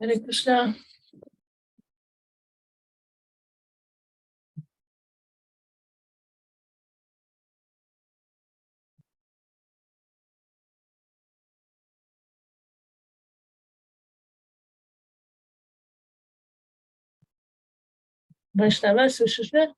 Hare Krishna. Vaishnava, słyszysz mnie?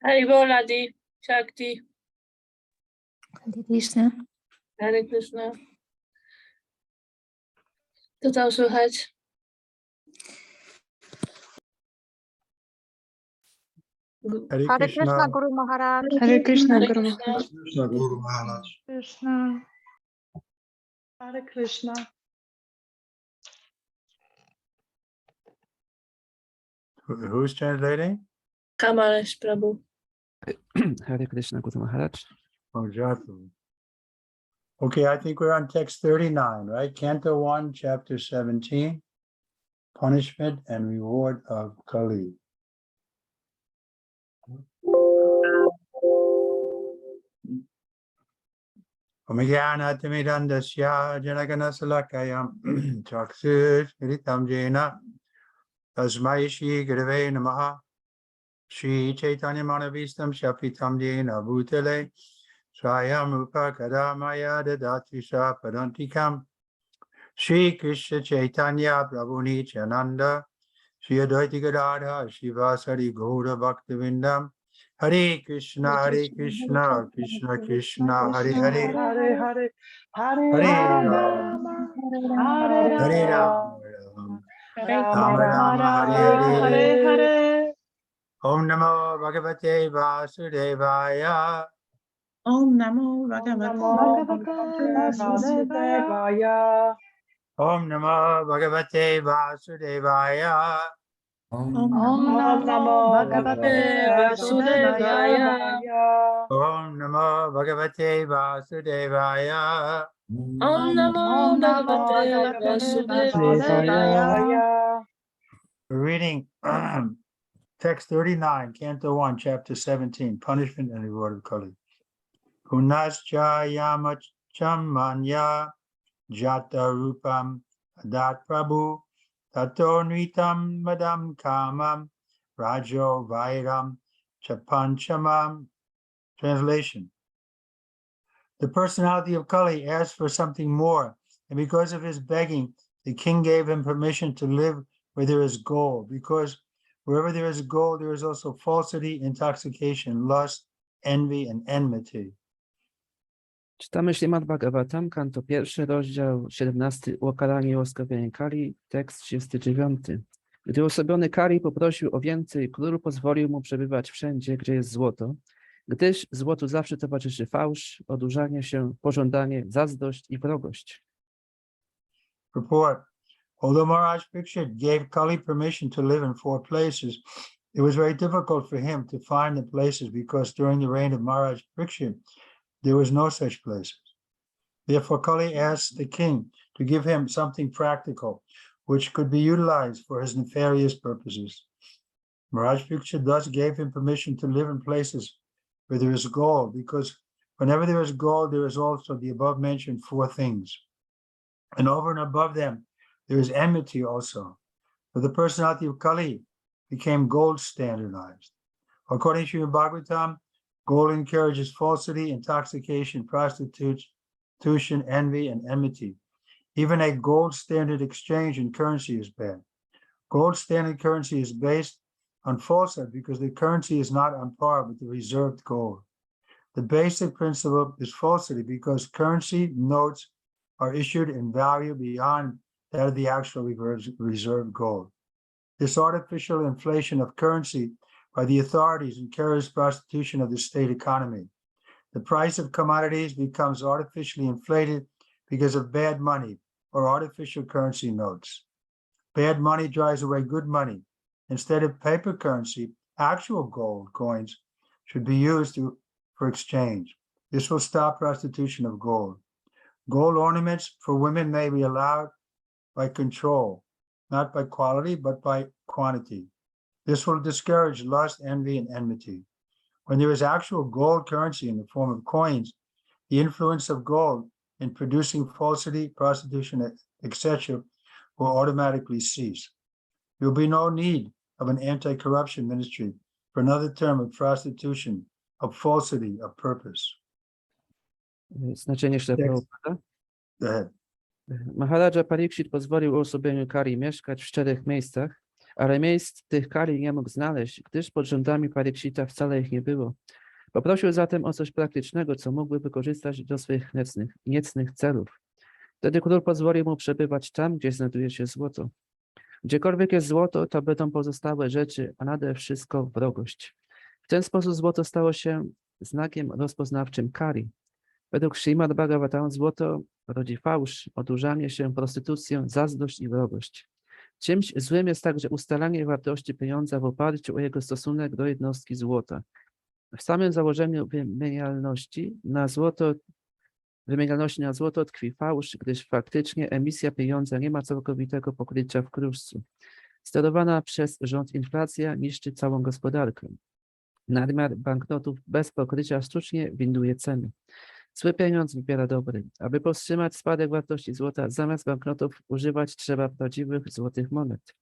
Haribol Adi, Shakti. Hare Krishna. Hare Krishna. Co tam słychać? Hare Krishna Guru Maharaj. Hare Krishna Hare Guru Krishna. Maharaj. Krishna Guru Maharaj. Krishna. Hare Krishna. Who's translating? Kamalesh Prabhu. Hare Krishna Guru Maharaj. Oh, Jatu. Okay, I think we're on text 39, right? Canto 1, chapter 17, punishment and reward of Kali. Omigyanatimidandasyā janaganasalakayam chakshur hiritam jena tasmai shri gurave namaha Shri Chaitanya Manavistam Shapitam Jena Bhutale Swayam Upakadamaya Dadati Sa Padantikam Shri Krishna Chaitanya Prabhu Nityananda Shri Advaita Gadadha Shivasari Gaura Bhaktivindam Hare Krishna Krishna Krishna Hare Hare Hare Hare. Hare Hare Rama. Hare Hare Rama Rama. Rama Hare Hare Hare Hare. Om Namo Bhagavate Vasudevaya Om Namo Bhagavate Vasudevaya. Om Namo Bhagavate Vasudevaya Om Om Namo Bhagavate Vasudevaya. Om Namo Bhagavate Vasudevaya Om Namo Bhagavate Vasudevaya. We're reading text 39, Canto 1, Chapter 17, Punishment and Reward of Kali. Punascha yamachamanya jata rupam adat prabhu tato nritam madam kamam rajo vairam chapanchamam. Translation. The personality of Kali asked for something more, and because of his begging, the king gave him permission to live where there is gold, because wherever there is gold, there is also falsity, intoxication, lust, envy, and enmity. Czytamy Śrimad Bhagavatam, kanto 1, rozdział 17, o karaniu i łaskawieniu Kali, tekst 39. Gdy osłabiony Kali poprosił o więcej, król pozwolił mu przebywać wszędzie, gdzie jest złoto, gdyż złotu zawsze towarzyszy fałsz, odurzanie się, pożądanie, zazdrość i wrogość. Report. Although Maharaj Parikshit gave Kali permission to live in 4 places, it was very difficult for him to find the places because during the reign of Maharaj Parikshit, there was no such places. Therefore, Kali asked the king to give him something practical, which could be utilized for his nefarious purposes. Maharaj Parikshit thus gave him permission to live in places where there is gold, because whenever there is gold, there is also the above-mentioned 4 things. And over and above them, there is enmity also. For the personality of Kali became gold standardized. According to Bhagavatam, gold encourages falsity, intoxication, prostitution, envy, and enmity. Even a gold standard exchange in currency is bad. Gold standard currency is based on falsehood because the currency is not on par with the reserved gold. The basic principle is falsity because currency notes are issued in value beyond that of the actual reserve gold. This artificial inflation of currency by the authorities encourages prostitution of the state economy. The price of commodities becomes artificially inflated because of bad money or artificial currency notes. Bad money drives away good money. Instead of paper currency, actual gold coins should be used for exchange. This will stop prostitution of gold. Gold ornaments for women may be allowed by control, not by quality, but by quantity. This will discourage lust, envy, and enmity. When there is actual gold currency in the form of coins, the influence of gold in producing falsity, prostitution, etc. will automatically cease. There will be no need of an anti-corruption ministry for another term of prostitution, of falsity, of purpose. Znaczenie Śrila Prabhupada. Go ahead. Maharaja Pariksit pozwolił uosobieniu Kali mieszkać w 4 miejscach, ale miejsc tych Kali nie mógł znaleźć, gdyż pod rządami Pariksita wcale ich nie było. Poprosił zatem o coś praktycznego, co mógłby wykorzystać do swych niecnych celów. Wtedy król pozwolił mu przebywać tam, gdzie znajduje się złoto. Gdziekolwiek jest złoto, to będą pozostałe rzeczy, a nade wszystko wrogość. W ten sposób złoto stało się znakiem rozpoznawczym Kali. Według Śrimad Bhagavatam złoto rodzi fałsz, odurzanie się, prostytucję, zazdrość i wrogość. Czymś złym jest także ustalanie wartości pieniądza w oparciu o jego stosunek do jednostki złota. W samym założeniu wymienialności na złoto tkwi fałsz, gdyż faktycznie emisja pieniądza nie ma całkowitego pokrycia w kruszcu. Sterowana przez rząd inflacja niszczy całą gospodarkę. Nadmiar banknotów bez pokrycia sztucznie winduje ceny. Zły pieniądz wybiera dobry. Aby powstrzymać spadek wartości złota, zamiast banknotów używać trzeba prawdziwych złotych monet.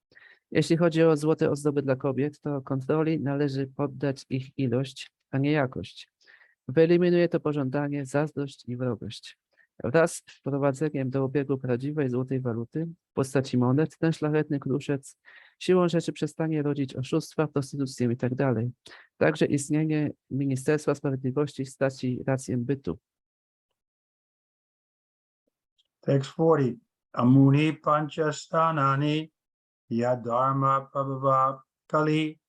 Jeśli chodzi o złote ozdoby dla kobiet, to kontroli należy poddać ich ilość, a nie jakość. Wyeliminuje to pożądanie, zazdrość i wrogość. Wraz z wprowadzeniem do obiegu prawdziwej złotej waluty w postaci monet, ten szlachetny kruszec siłą rzeczy przestanie rodzić oszustwa, prostytucję itd. Także istnienie Ministerstwa Sprawiedliwości straci rację bytu. Text 40. Amuni panchastanani yadharma prabhava kali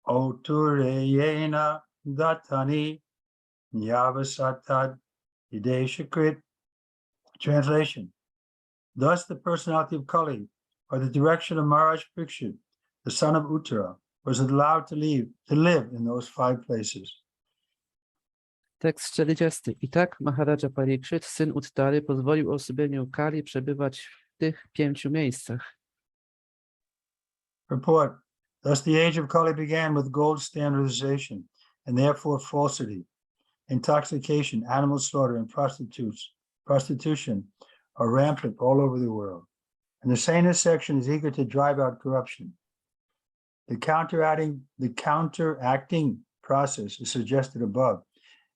otureyena datani nyavasatad ideshakrit. Translation. Thus the personality of Kali, by the direction of Maharaj Pariksit, the son of Uttara, was allowed to live in those 5 places. Tekst 40. I tak Maharaja Pariksit, syn Uttary, pozwolił osobieniu Kali przebywać w tych 5 miejscach. Report. Thus the age of Kali began with gold standardization, and therefore falsity, intoxication, animal slaughter, and prostitution are rampant all over the world. And the Saina section is eager to drive out corruption. The counteracting process is suggested above,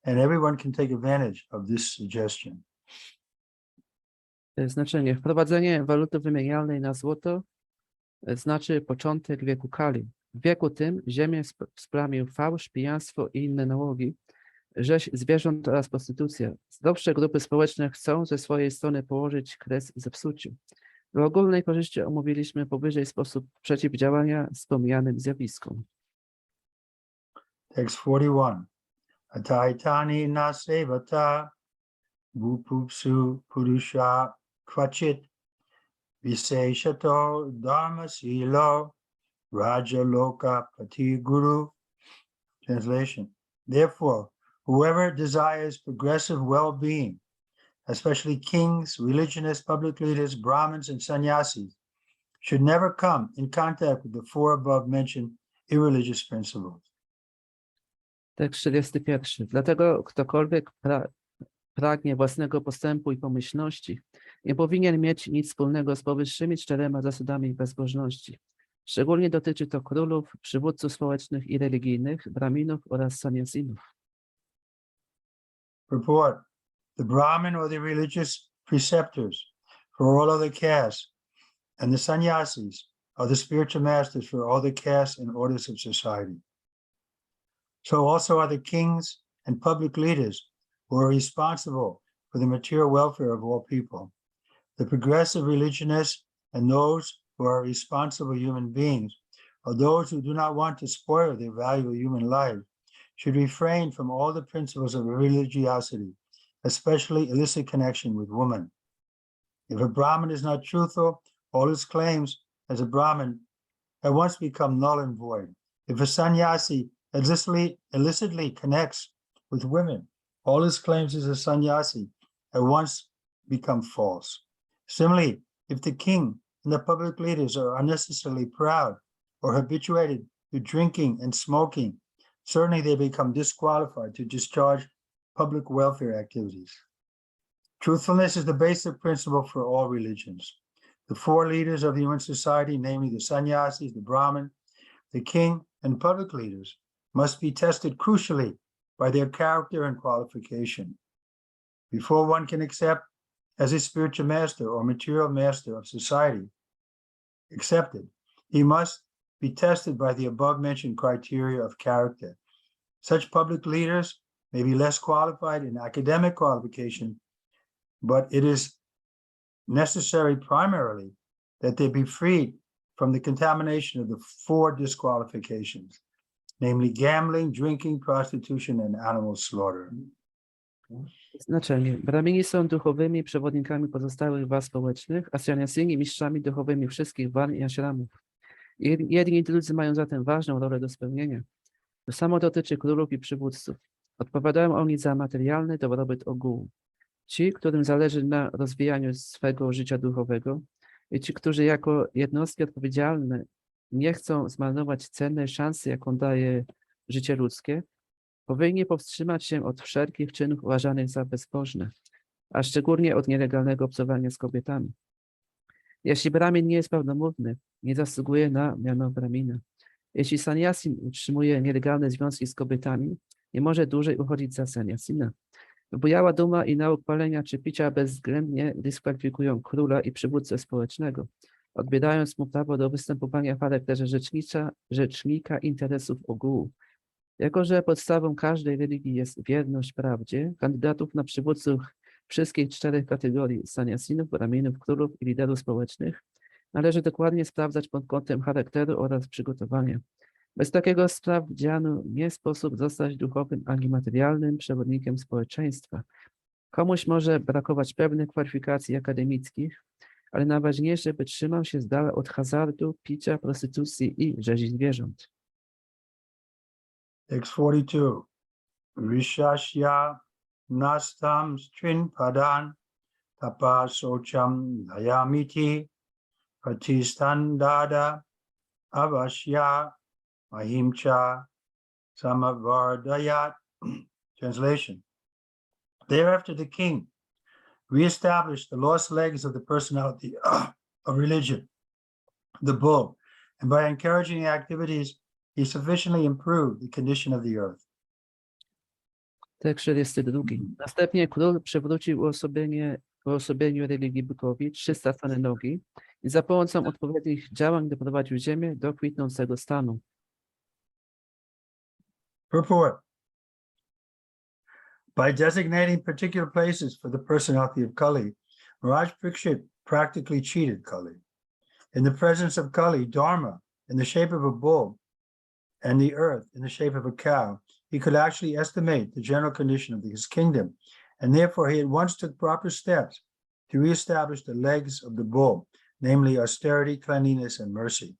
and everyone can take advantage of this suggestion. Znaczenie. Wprowadzenie waluty wymienialnej na złoto znaczy początek wieku Kali. W wieku tym ziemię splamił fałsz, pijaństwo i inne nałogi, rzeź zwierząt oraz prostytucja. Zdrowsze grupy społeczne chcą ze swojej strony położyć kres zepsuciu. Do ogólnej korzyści omówiliśmy powyżej sposób przeciwdziałania wspomnianym zjawiskom. Text 41. Ataitani nasevata bhupupsu purusha kvachit viseshato dharma silo raja loka pati guru. Translation. Therefore, whoever desires progressive well-being, especially kings, religionists, public leaders, Brahmins, and sannyasis, should never come in contact with the 4 above-mentioned irreligious principles. Tekst 41. Dlatego ktokolwiek pragnie własnego postępu i pomyślności, nie powinien mieć nic wspólnego z powyższymi 4 zasadami bezbożności. Szczególnie dotyczy to królów, przywódców społecznych i religijnych, braminów oraz sannyasinów. Report. The Brahmin or the religious preceptors for all other castes, and the sannyasis are the spiritual masters for all the castes and orders of society. So also are the kings and public leaders who are responsible for the material welfare of all people. The progressive religionists and those who are responsible human beings, or those who do not want to spoil their valuable human life, should refrain from all the principles of religiosity, especially illicit connection with women. If a Brahmin is not truthful, all his claims as a Brahmin at once become null and void. If a sannyasi illicitly connects with women, all his claims as a sannyasi at once become false. Similarly, if the king and the public leaders are unnecessarily proud or habituated to drinking and smoking, certainly they become disqualified to discharge public welfare activities. Truthfulness is the basic principle for all religions. The four leaders of the human society, namely the sannyasis, the Brahmin, the king, and public leaders, must be tested crucially by their character and qualification. Before one can accept as a spiritual master or material master of society accepted, he must be tested by the above-mentioned criteria of character. Such public leaders may be less qualified in academic qualification, but it is necessary primarily that they be freed from the contamination of the four disqualifications, namely gambling, drinking, prostitution, and animal slaughter. Znaczenie. Brahmini są duchowymi przewodnikami pozostałych warstw społecznych, a sannyasini mistrzami duchowymi wszystkich warn i ashramów. Jedni i drudzy mają zatem ważną rolę do spełnienia. To samo dotyczy królów i przywódców. Odpowiadają oni za materialny dobrobyt ogółu. Ci, którym zależy na rozwijaniu swego życia duchowego i ci, którzy jako jednostki odpowiedzialne nie chcą zmarnować cennej szansy, jaką daje życie ludzkie, powinni powstrzymać się od wszelkich czynów uważanych za bezbożne, a szczególnie od nielegalnego obcowania z kobietami. Jeśli Brahmin nie jest prawdomówny, nie zasługuje na miano Brahmina. Jeśli sannyasin utrzymuje nielegalne związki z kobietami, nie może dłużej uchodzić za sannyasina. Wybujała duma i nauk palenia czy picia bezwzględnie dyskwalifikują króla i przywódcę społecznego, odbierając mu prawo do występowania w charakterze rzecznika interesów ogółu. Jako że podstawą każdej religii jest wierność prawdzie, kandydatów na przywódców wszystkich czterech kategorii sannyasinów, brahminów, królów i liderów społecznych należy dokładnie sprawdzać pod kątem charakteru oraz przygotowania. Bez takiego sprawdzianu nie sposób zostać duchowym ani materialnym przewodnikiem społeczeństwa. Komuś może brakować pewnych kwalifikacji akademickich, ale najważniejsze, by trzymał się z dala od hazardu, picia, prostytucji i rzezi zwierząt. Text 42. Rishashya nastam strin padan tapasocham layamiti patistandada avashya mahimcha samavardayat. Translation. Thereafter the king reestablished the lost legs of the personality of religion, the bull, and by encouraging the activities he sufficiently improved the condition of the earth. Tekst 42. Następnie król przywrócił uosobieniu religii bykowi 3 stracone nogi i za pomocą odpowiednich działań doprowadził ziemię do kwitnącego stanu. Purport. By designating particular places for the personality of Kali, Maharaj Parikshit practically cheated Kali. In the presence of Kali, Dharma, in the shape of a bull, and the earth in the shape of a cow, he could actually estimate the general condition of his kingdom, and therefore he at once took proper steps to reestablish the legs of the bull, namely austerity, cleanliness, and mercy.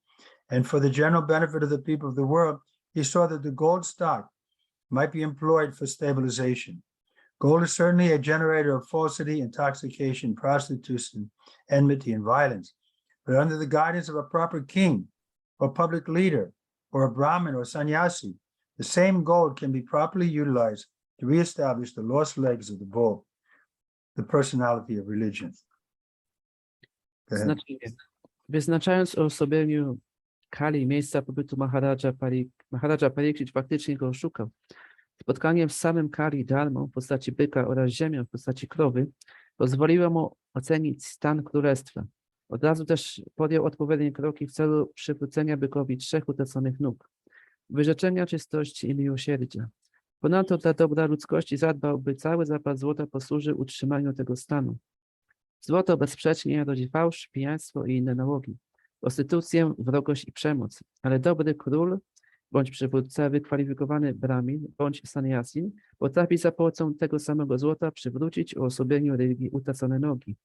And for the general benefit of the people of the world, he saw that the gold stock might be employed for stabilization. Gold is certainly a generator of falsity, intoxication, prostitution, enmity, and violence. But under the guidance of a proper king or public leader, or a Brahmin or sannyasi, the same gold can be properly utilized to reestablish the lost legs of the bull, the personality of religion. Znaczenie. Wyznaczając uosobieniu Kali miejsca pobytu Maharaja Parikshit faktycznie go oszukał. Spotkaniem z samym Kali Dharmą w postaci byka oraz ziemią w postaci krowy pozwoliło mu ocenić stan królestwa. Od razu też podjął odpowiednie kroki w celu przywrócenia bykowi 3 utraconych nóg, wyrzeczenia czystości i miłosierdzia. Ponadto dla dobra ludzkości zadbał, by cały zapas złota posłużył utrzymaniu tego stanu. Złoto bezsprzecznie rodzi fałsz, pijaństwo i inne nałogi, prostytucję, wrogość i przemoc, ale dobry król bądź przywódca, wykwalifikowany brahmin bądź sannyasin potrafi za pomocą tego samego złota przywrócić uosobieniu religii utacone nogi.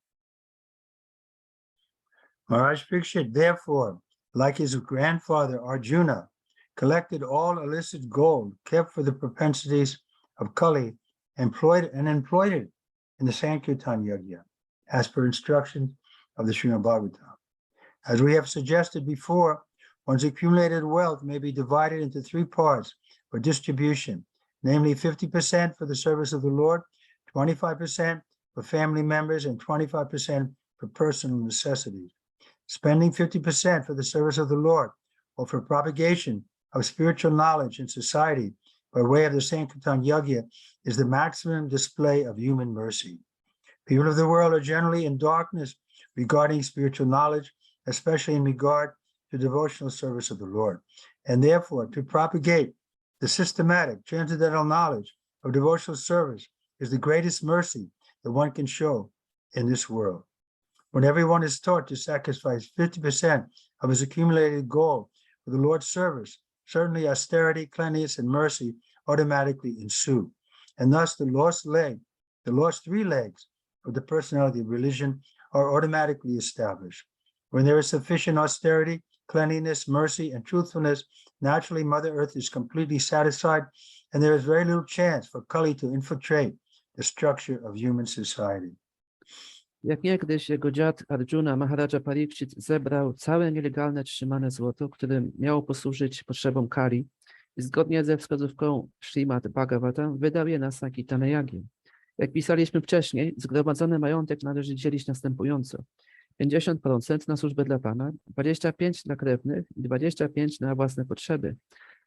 Maharaj Parikshit, therefore, like his grandfather Arjuna, collected all illicit gold kept for the propensities of Kali, employed it in the Sankirtan Yajna, as per instructions of the Śrimad Bhagavatam. As we have suggested before, one's accumulated wealth may be divided into 3 parts for distribution, namely 50% for the service of the Lord, 25% for family members, and 25% for personal necessities. Spending 50% for the service of the Lord or for propagation of spiritual knowledge in society by way of the Sankirtan Yajna is the maximum display of human mercy. People of the world are generally in darkness regarding spiritual knowledge, especially in regard to devotional service of the Lord. And therefore, to propagate the systematic, transcendental knowledge of devotional service is the greatest mercy that one can show in this world. When everyone is taught to sacrifice 50% of his accumulated gold for the Lord's service, certainly austerity, cleanliness, and mercy automatically ensue. And thus the lost 3 legs of the personality of religion are automatically established. When there is sufficient austerity, cleanliness, mercy, and truthfulness, naturally Mother Earth is completely satisfied, and there is very little chance for Kali to infiltrate the structure of human society. Jak niegdyś jego dziad Arjuna, Maharaja Parikshit, zebrał całe nielegalne trzymane złoto, które miało posłużyć potrzebom Kali i zgodnie ze wskazówką Śrimad Bhagavatam wydał je na Sankirtana Yajna. Jak pisaliśmy wcześniej, zgromadzony majątek należy dzielić następująco. 50% na służbę dla Pana, 25% dla krewnych i 25% na własne potrzeby.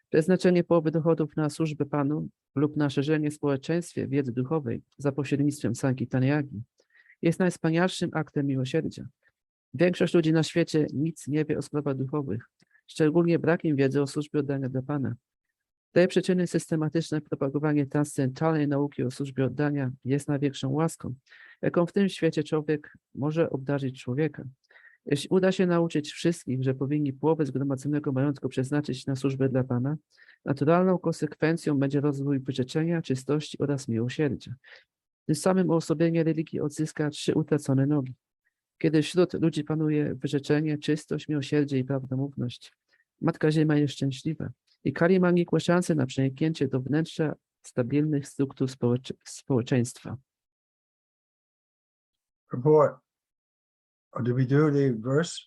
Przeznaczenie połowy dochodów na służbę Panu lub na szerzenie w społeczeństwie wiedzy duchowej za pośrednictwem Sankirtana Yajna jest najwspanialszym aktem miłosierdzia. Większość ludzi na świecie nic nie wie o sprawach duchowych, szczególnie brakiem wiedzy o służbie oddania dla Pana. Z tej przyczyny systematyczne propagowanie transcendentalnej nauki o służbie oddania jest największą łaską, jaką w tym świecie człowiek może obdarzyć człowieka. Jeśli uda się nauczyć wszystkich, że powinni połowę zgromadzonego majątku przeznaczyć na służbę dla Pana, naturalną konsekwencją będzie rozwój wyrzeczenia, czystości oraz miłosierdzia. Tym samym uosobienie religii odzyska 3 utracone nogi. Kiedy wśród ludzi panuje wyrzeczenie, czystość, miłosierdzie i prawdomówność, Matka Ziemia jest szczęśliwa i Kali ma nikłe szanse na przeniknięcie do wnętrza stabilnych struktur społeczeństwa. Report. Do we do the verse?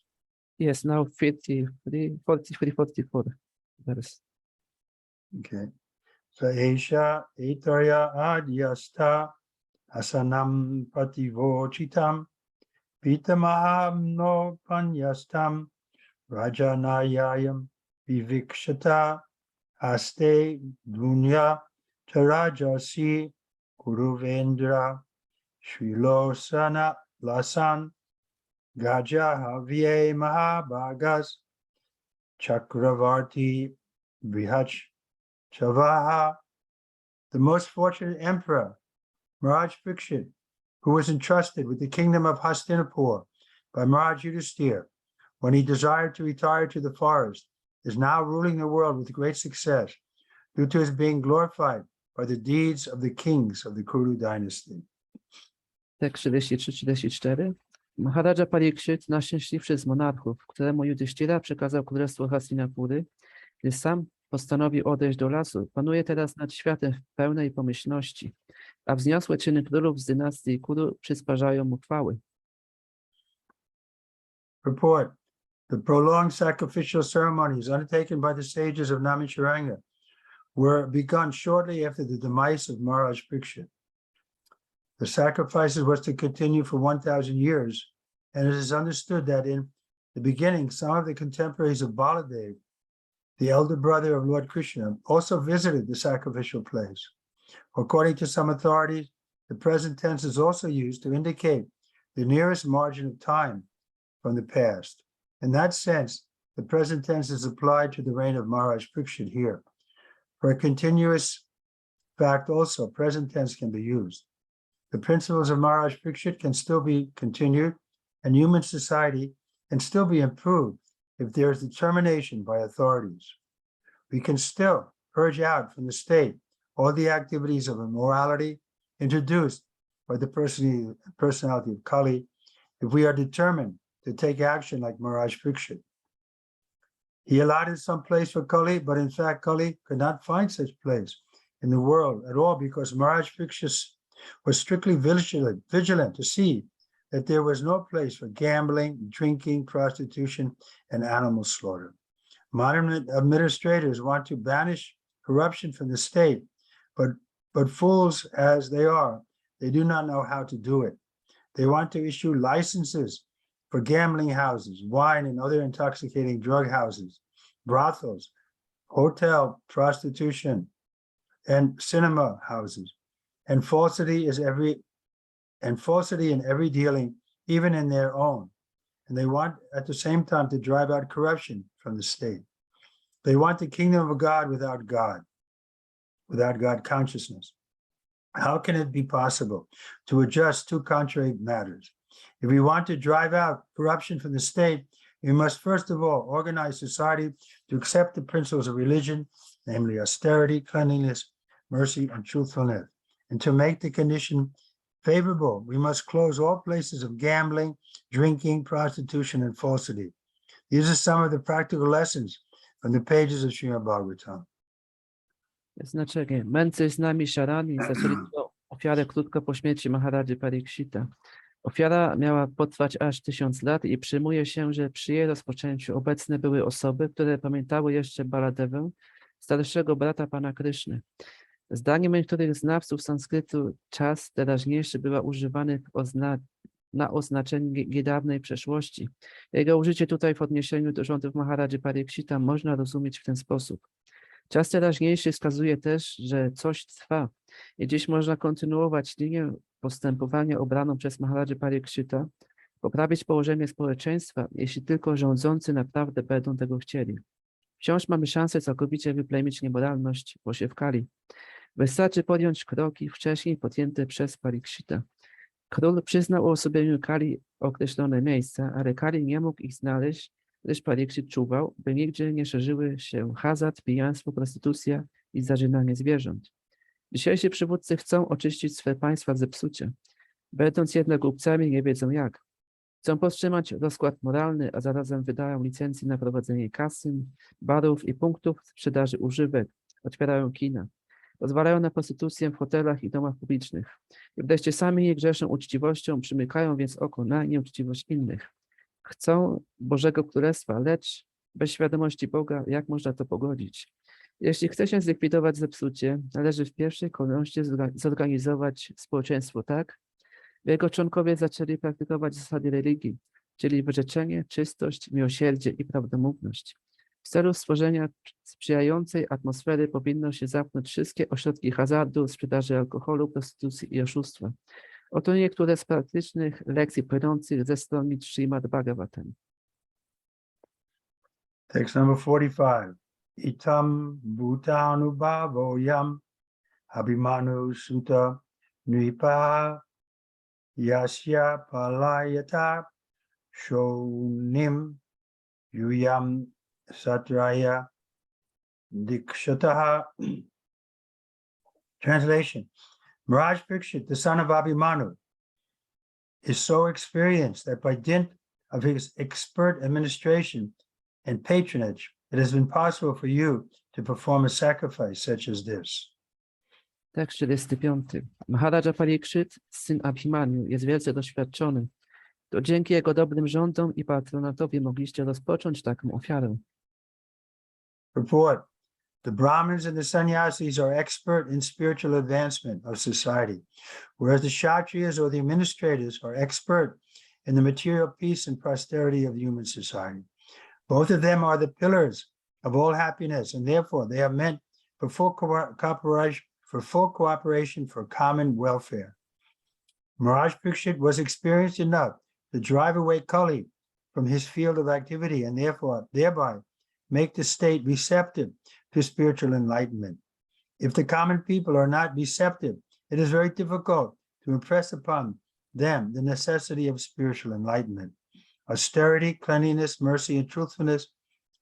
Yes, now 44 verse. Okay. So Esha Etarya Adyasta Asanam Pativochitam Pitamaham no Panyastam Rajanayayam Vivikshata Aste Dunya Tarajasi Kuruvendra Shrilosana Lasan Gajahavye Mahabhagas Chakravarti Brihach Chavaha. The most fortunate emperor, Maharaj Parikshit, who was entrusted with the kingdom of Hastinapur by Maharaj Yudhisthira when he desired to retire to the forest, is now ruling the world with great success due to his being glorified by the deeds of the kings of the Kuru dynasty. Tekst 33-34. Maharaja Parikshit, najszczęśliwszy z monarchów, któremu Yudhisthira przekazał królestwo Hastinapury, gdy sam postanowił odejść do lasu, panuje teraz nad światem w pełnej pomyślności, a wzniosłe czyny królów z dynastii Kuru przysparzają mu chwały. Report. The prolonged sacrificial ceremonies undertaken by the sages of Naimisharanya were begun shortly after the demise of Maharaj Parikshit. The sacrifices was to continue for 1,000 years, and it is understood that in the beginning, some of the contemporaries of Baladev, the elder brother of Lord Krishna, also visited the sacrificial place. According to some authorities, the present tense is also used to indicate the nearest margin of time from the past. In that sense, the present tense is applied to the reign of Maharaj Parikshit here. For a continuous fact also present tense can be used. The principles of Maharaj Parikshit can still be continued, and human society can still be improved if there is determination by authorities. We can still purge out from the state all the activities of immorality introduced by the personality of Kali if we are determined to take action like Maharaj Parikshit. He allotted some place for Kali, but in fact Kali could not find such place in the world at all because Maharaj Parikshit was strictly vigilant to see that there was no place for gambling, drinking, prostitution, and animal slaughter. Modern administrators want to banish corruption from the state, but fools as they are, they do not know how to do it. They want to issue licenses for gambling houses, wine and other intoxicating drug houses, brothels, hotel prostitution, and cinema houses. And falsity in every dealing, even in their own. And they want at the same time to drive out corruption from the state. They want the kingdom of God without God consciousness. How can it be possible to adjust two contrary matters? If we want to drive out corruption from the state, we must first of all organize society to accept the principles of religion, namely austerity, cleanliness, mercy, and truthfulness. And to make the condition favorable, we must close all places of gambling, drinking, prostitution, and falsity. These are some of the practical lessons from the pages of Śrimad Bhagavatam. Znaczenie. Mędrcy z nami szarani zaczęli ofiarę krótko po śmierci Maharadży Parikshita. Ofiara miała potrwać aż 1000 lat i przyjmuje się, że przy jej rozpoczęciu obecne były osoby, które pamiętały jeszcze Baladewę, starszego brata Pana Kryszny. Zdaniem niektórych znawców sanskrytu czas teraźniejszy był używany na oznaczenie niedawnej przeszłości. Jego użycie tutaj w odniesieniu do rządów Maharadży Parikshita można rozumieć w ten sposób. Czas teraźniejszy wskazuje też, że coś trwa i dziś można kontynuować linię postępowania obraną przez Maharadży Parikshita, poprawić położenie społeczeństwa, jeśli tylko rządzący naprawdę będą tego chcieli. Wciąż mamy szansę całkowicie wyplemić niemoralność posiewkali. Wystarczy podjąć kroki wcześniej podjęte przez Parikshita. Król przyznał uosobieniu Kali określone miejsca, ale Kali nie mógł ich znaleźć, gdyż Parikshit czuwał, by nigdzie nie szerzyły się hazard, pijaństwo, prostytucja i zarzynanie zwierząt. Dzisiejsi przywódcy chcą oczyścić swe państwa z zepsucia. Będąc jednak głupcami, nie wiedzą jak. Chcą powstrzymać rozkład moralny, a zarazem wydają licencje na prowadzenie kasyn, barów i punktów sprzedaży używek, otwierają kina. Pozwalają na prostytucję w hotelach i domach publicznych. I wreszcie sami nie grzeszą uczciwością, przymykają więc oko na nieuczciwość innych. Chcą Bożego Królestwa, lecz bez świadomości Boga, jak można to pogodzić? Jeśli chce się zlikwidować zepsucie, należy w pierwszej kolejności zorganizować społeczeństwo tak, by jego członkowie zaczęli praktykować zasady religii, czyli wyrzeczenie, czystość, miłosierdzie i prawdomówność. W celu stworzenia sprzyjającej atmosfery powinno się zamknąć wszystkie ośrodki hazardu, sprzedaży alkoholu, prostytucji i oszustwa. Oto niektóre z praktycznych lekcji płynących ze stron Śrimad Bhagavatam. Text number 45. Itam bhutanubhavoyam abhimanu sutta nripa yasya palayata shonim yuyam satraya dikshataha. Translation. Maharaj Parikshit, the son of Abhimanyu, is so experienced that by dint of his expert administration and patronage, it has been possible for you to perform a sacrifice such as this. Tekst 45. Maharadża Parikshit, syn Abhimanyu, jest wielce doświadczony. To dzięki jego dobrym rządom i patronatowi mogliście rozpocząć taką ofiarę. Purport. The Brahmins and the sannyasis are expert in spiritual advancement of society, whereas the Kshatriyas or the administrators are expert in the material peace and prosperity of human society. Both of them are the pillars of all happiness, and therefore they are meant for full cooperation for common welfare. Maharaj Parikshit was experienced enough to drive away Kali from his field of activity and thereby make the state receptive to spiritual enlightenment. If the common people are not receptive, it is very difficult to impress upon them the necessity of spiritual enlightenment. Austerity, cleanliness, mercy, and truthfulness,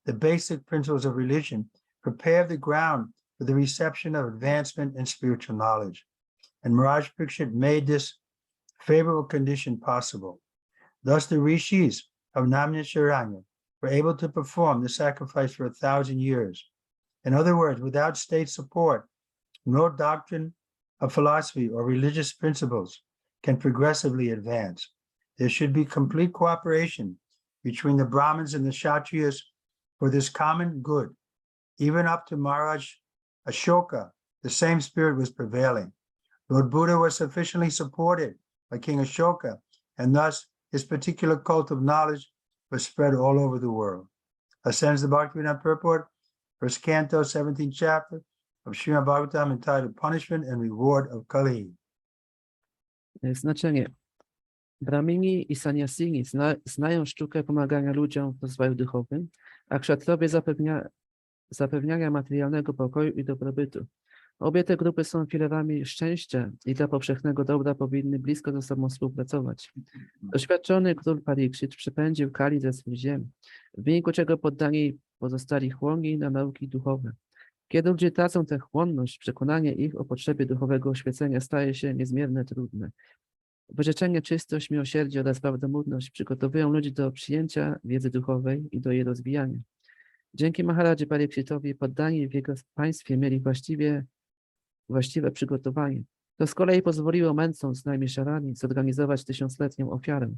the basic principles of religion, prepare the ground for the reception of advancement in spiritual knowledge. And Maharaj Parikshit made this favorable condition possible. Thus the rishis of Namyacharanya were able to perform the sacrifice for 1,000 years. In other words, without state support, no doctrine of philosophy or religious principles can progressively advance. There should be complete cooperation between the Brahmins and the Kshatriyas for this common good. Even up to Maharaj Ashoka, the same spirit was prevailing. Lord Buddha was sufficiently supported by King Ashoka, and thus his particular cult of knowledge was spread all over the world. Ascends the Bhaktivinoda Purport, first canto, 17th chapter of Śrimad Bhagavatam, entitled Punishment and Reward of Kali. Znaczenie. Brahmini i sannyasini znają sztukę pomagania ludziom w rozwoju duchowym, a kshatrowie zapewniania materialnego pokoju i dobrobytu. Obie te grupy są filarami szczęścia i dla powszechnego dobra powinny blisko ze sobą współpracować. Doświadczony król Parikshit przepędził Kali ze swych ziem, w wyniku czego poddani pozostali chłonni na nauki duchowe. Kiedy ludzie tracą tę chłonność, przekonanie ich o potrzebie duchowego oświecenia staje się niezmiernie trudne. Wyrzeczenie, czystość, miłosierdzie oraz prawdomówność przygotowują ludzi do przyjęcia wiedzy duchowej i do jej rozwijania. Dzięki Maharadży Parikshitowi poddani w jego państwie mieli właściwe przygotowanie. To z kolei pozwoliło mędrcom z Najmiszarami zorganizować 1000-letnią ofiarę.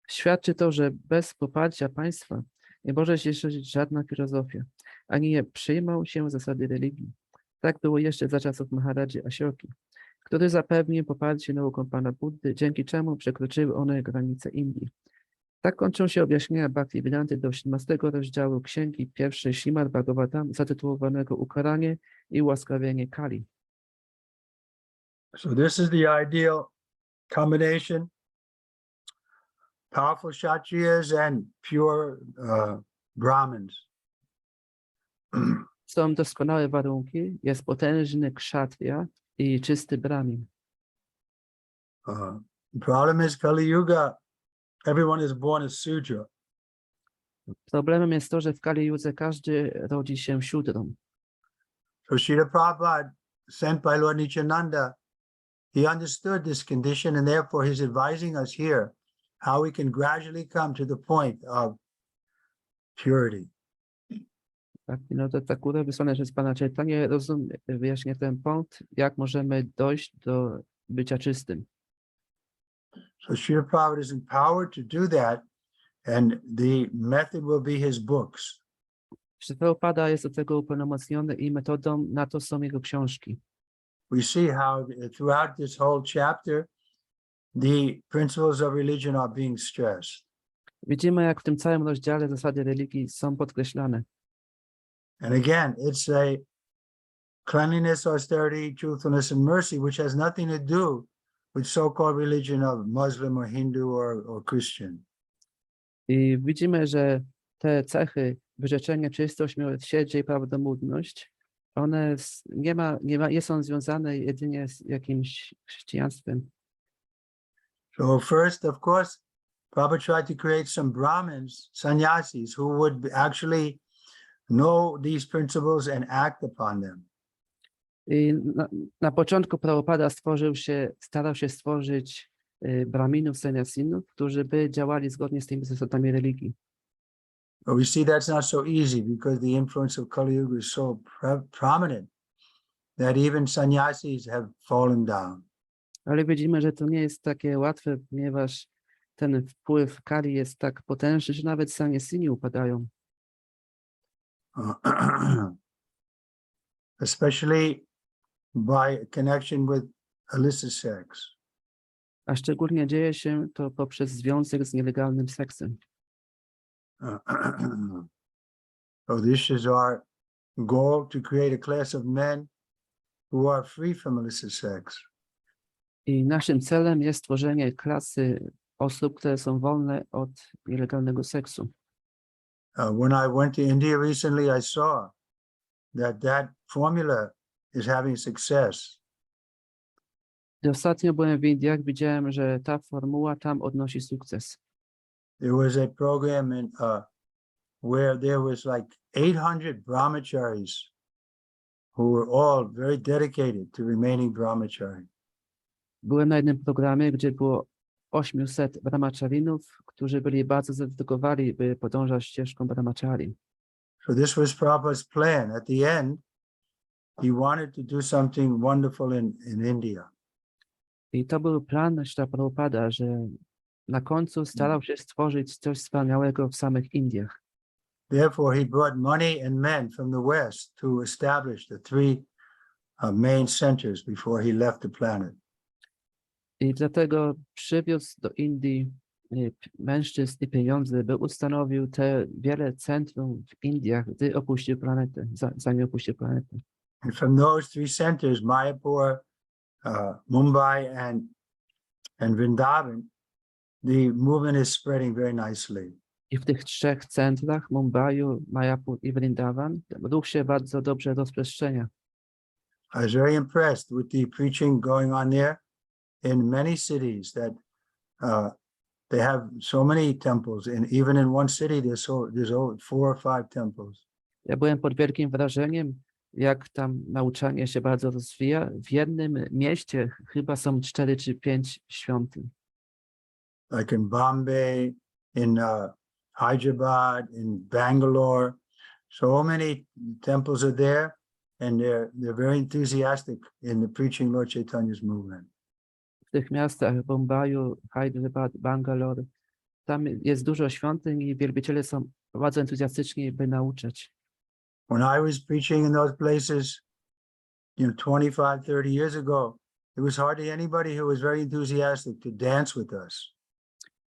Świadczy to, że bez poparcia państwa nie może się szerzyć żadna filozofia, ani nie przyjmą się zasady religii. Tak było jeszcze za czasów Maharadży Ashoki, który zapewnił poparcie naukom Pana Buddy, dzięki czemu przekroczyły one granice Indii. Tak kończą się objaśnienia Bhaktivedanta do 17 rozdziału księgi pierwszej Śrimad Bhagavatam, zatytułowanego Ukaranie i ułaskawienie Kali. So this is the ideal combination. Powerful Kshatriyas and pure Brahmins. Są doskonałe warunki, jest potężny kshatriya i czysty brahmin. The problem is Kali Yuga, everyone is born as Sudra. Problemem jest to, że w Kali Judze każdy rodzi się siódrą. So Srila Prabhupada, sent by Lord Nityananda, he understood this condition, and therefore he's advising us here how we can gradually come to the point of purity. Bhaktivinoda Thakura, wysłany przez Pana Chaitanya, wyjaśnia ten punkt, jak możemy dojść do bycia czystym. So Srila Prabhupada is empowered to do that, and the method will be his books. Śrila Prabhupada jest do tego upełnomocniony i metodą na to są jego książki. We see how throughout this whole chapter, the principles of religion are being stressed. Widzimy, jak w tym całym rozdziale zasady religii są podkreślane. And again, it's a cleanliness, austerity, truthfulness, and mercy, which has nothing to do with so-called religion of Muslim or Hindu or Christian. I widzimy, że te cechy, wyrzeczenie, czystość, miłosierdzie i prawdomówność, one nie są związane jedynie z jakimś chrześcijaństwem. So first, of course, Prabhupada tried to create some Brahmins, sannyasis, who would actually know these principles and act upon them. I na początku Prabhupada starał się stworzyć brahminów, sannyasinów, którzy by działali zgodnie z tymi zasadami religii. But we see that's not so easy because the influence of Kali Yuga is so prominent that even sannyasis have fallen down. Ale widzimy, że to nie jest takie łatwe, ponieważ ten wpływ Kali jest tak potężny, że nawet sannyasini upadają. Especially by connection with illicit sex. A szczególnie dzieje się to poprzez związek z nielegalnym seksem. So this is our goal, to create a class of men who are free from illicit sex. I naszym celem jest stworzenie klasy osób, które są wolne od nielegalnego seksu. When I went to India recently, I saw that formula is having success. Gdy ostatnio byłem w Indiach, widziałem, że ta formuła tam odnosi sukces. There was a program where there was like 800 brahmacharis who were all very dedicated to remaining brahmachari. Byłem na jednym programie, gdzie było 800 brahmacharinów, którzy byli bardzo zadedykowani, by podążać ścieżką brahmachari. So this was Prabhupada's plan. At the end, he wanted to do something wonderful in India. I to był plan Śrila Prabhupada, że na końcu starał się stworzyć coś wspaniałego w samych Indiach. Therefore, he brought money and men from the West to establish the three main centers before he left the planet. I dlatego przywiózł do Indii mężczyzn i pieniądze, by ustanowił te wiele centrum w Indiach, gdy opuścił planetę, zanim opuścił planetę. And from those three centers, Mayapur, Mumbai, and Vrindavan, the movement is spreading very nicely. I w tych trzech centrach, Mumbaiu, Mayapur i Vrindavan, ruch się bardzo dobrze rozprzestrzenia. I was very impressed with the preaching going on there in many cities that they have so many temples, and even in one city there's over 4 or 5 temples. Ja byłem pod wielkim wrażeniem, jak tam nauczanie się bardzo rozwija. W jednym mieście chyba są 4 czy 5 świątyń. Like in Bombay, in Hyderabad, in Bangalore, so many temples are there, and they're very enthusiastic in the preaching Lord Chaitanya's movement. W tych miastach Bombaju, Hyderabad, Bangalore, tam jest dużo świątyń i wielbiciele są bardzo entuzjastyczni, by nauczać. When I was preaching in those places, 25, 30 years ago, there was hardly anybody who was very enthusiastic to dance with us.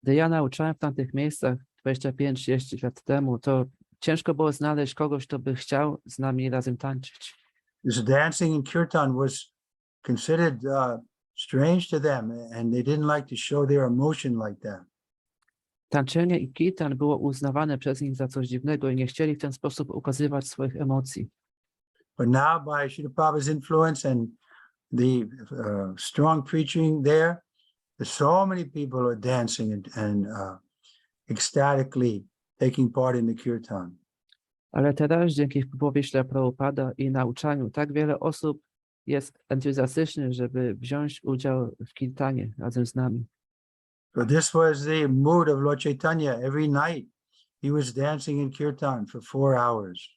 Gdy ja nauczałem w tamtych miejscach 25-30 lat temu, to ciężko było znaleźć kogoś, kto by chciał z nami razem tańczyć. This dancing in kirtan was considered strange to them, and they didn't like to show their emotion like that. Tańczenie i kirtan było uznawane przez nich za coś dziwnego i nie chcieli w ten sposób ukazywać swoich emocji. But now, by Srila Prabhupada's influence and the strong preaching there, so many people are dancing and ecstatically taking part in the kirtan. Ale teraz dzięki wpływowi Śrila Prabhupada i nauczaniu tak wiele osób jest entuzjastycznych, żeby wziąć udział w kirtanie razem z nami. So this was the mood of Lord Chaitanya. Every night he was dancing in kirtan for 4 hours.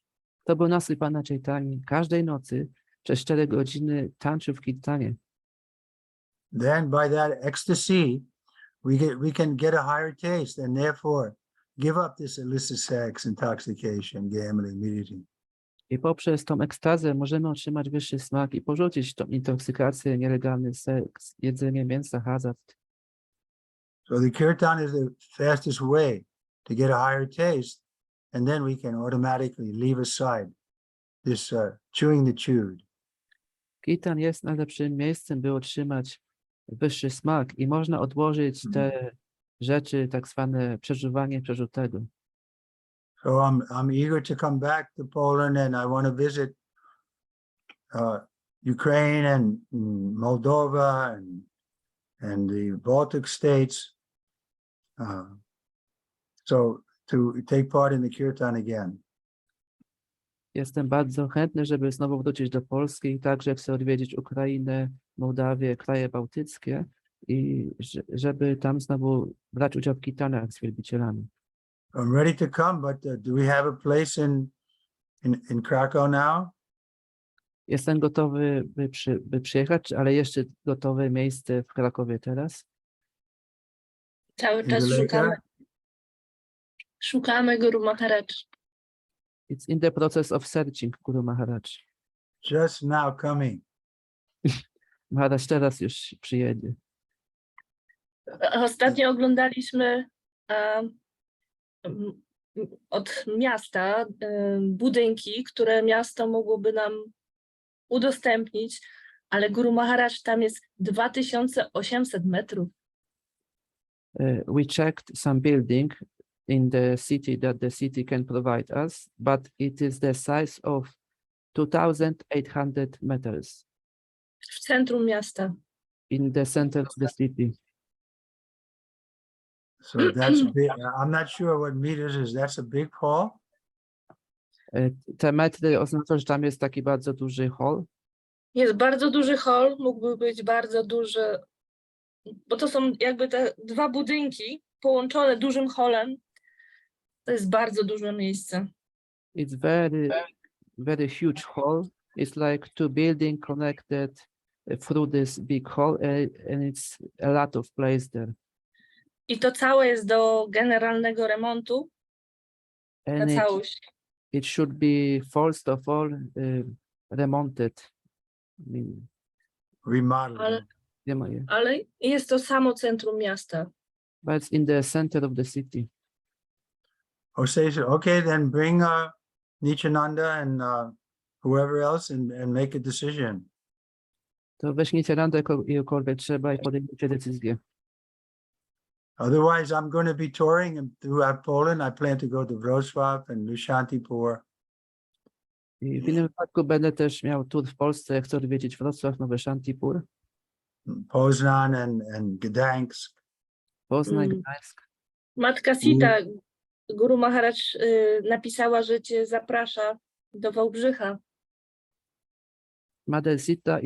To był nastrój Pana Chaitani. Każdej nocy przez 4 godziny tańczył w kirtanie. Then by that ecstasy, we can get a higher taste and therefore give up this illicit sex, intoxication, gambling immediately. I poprzez tą ekstazę możemy otrzymać wyższy smak i porzucić tą intoksykację, nielegalny seks, jedzenie mięsa, hazard. So the kirtan is the fastest way to get a higher taste, and then we can automatically leave aside this chewing the chewed. Kirtan jest najlepszym miejscem, by otrzymać wyższy smak i można odłożyć te rzeczy, tak zwane przeżuwanie przeżutego. So I'm eager to come back to Poland, and I want to visit Ukraine and Moldova and the Baltic states. So to take part in the kirtan again. Jestem bardzo chętny, żeby znowu wrócić do Polski i także chcę odwiedzić Ukrainę, Mołdawię, kraje bałtyckie i żeby tam znowu brać udział w kirtanach z wielbicielami. I'm ready to come, but do we have a place in Krakow now? Jestem gotowy, by przyjechać, ale jeszcze gotowe miejsce w Krakowie teraz. Cały czas szukamy Guru Maharaj. It's in the process of searching, Guru Maharaj. Just now coming. Maharaj teraz już przyjedzie. Ostatnio oglądaliśmy od miasta budynki, które miasto mogłoby nam udostępnić, ale Guru Maharaj tam jest 2800 metrów. We checked some building in the city that the city can provide us, but it is the size of 2,800 meters w centrum miasta. in the center of the city. So that's big. I'm not sure what meters is. That's a big hall. Te metry oznacza, że tam jest taki bardzo duży hall. Jest bardzo duży hol, mógłby być bardzo duży, bo to są jakby te dwa budynki połączone dużym holem. To jest bardzo duże miejsce. It's very, very huge hall. It's like two buildings connected through this big hall, and it's a lot of place there. I to całe jest do generalnego remontu na And całość. it should be first of all remonted. I mean, Remodeling. Ale jest to samo centrum miasta. but it's in the center of the city. Jose said, okay, then bring Nityananda and whoever else and make a decision. To weźmiecie randę kogokolwiek trzeba i podejmijcie decyzję. Otherwise, I'm going to be touring throughout Poland. I plan to go to Wrocław and Lushantipur. I w innym wypadku będę też miał tour w Polsce. Chcę odwiedzić Wrocław, Nowy Szantipur, Poznan and Gdansk. Poznań, Mm. Gdańsk. Matka Sita, Guru Maharaj napisała, że cię zaprasza do Wałbrzycha. Mother Sita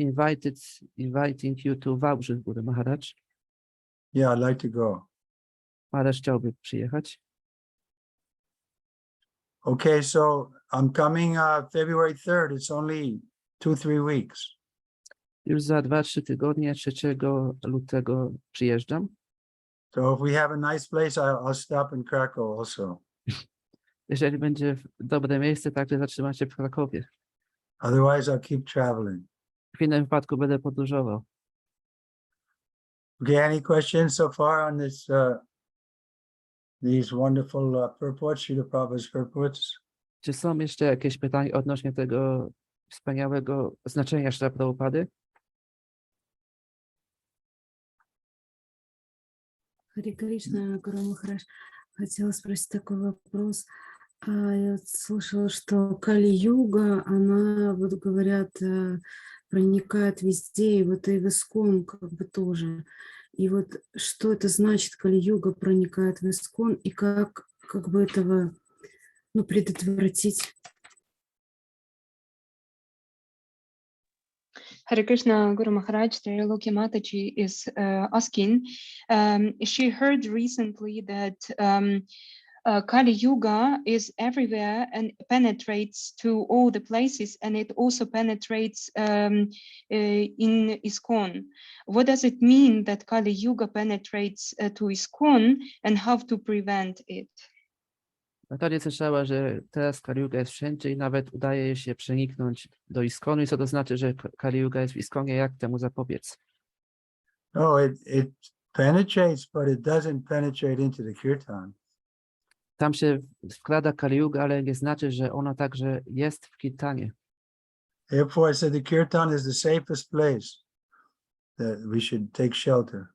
inviting you to Wałbrzych, Guru Maharaj. Yeah, I'd like to go. Maharaj chciałby przyjechać. Okay, so I'm coming February 3rd. It's only 2-3 weeks. Już za 2-3 tygodnie, 3 lutego przyjeżdżam. So if we have a nice place, I'll stop in Krakow also. Jeżeli będzie dobre miejsce, także zatrzymam się w Krakowie. Otherwise, I'll keep traveling. W innym wypadku będę podróżował. Okay, any questions so far on this? These wonderful purports, Srila Prabhupada's purports? Czy są jeszcze jakieś pytania odnośnie tego wspaniałego znaczenia Śrila Prabhupady? Харе Кришна, Гуру Махарадж. Хотела спросить такой вопрос. Я вот слышала, что Кали-юга, она, вот говорят, проникает везде, и вот и в Искон как бы тоже. И вот что это значит, Кали-юга проникает в Искон, и как бы этого, ну, предотвратить? Hare Krishna, Guru Maharaj, Triloki Mataji is asking. She heard recently that Kali Yuga is everywhere and penetrates to all the places, and it also penetrates in ISKCON. What does it mean that Kali Yuga penetrates to ISKCON, and how to prevent it? Natalia słyszała, że teraz Kali-yuga jest wszędzie i nawet udaje jej się przeniknąć do Iskonu. I co to znaczy, że Kali-yuga jest w Iskonie? Jak temu zapobiec? No, it penetrates, but it doesn't penetrate into the kirtan. Tam się wkrada Kali-yuga, ale nie znaczy, że ona także jest w kirtanie. Therefore, I said the kirtan is the safest place that we should take shelter.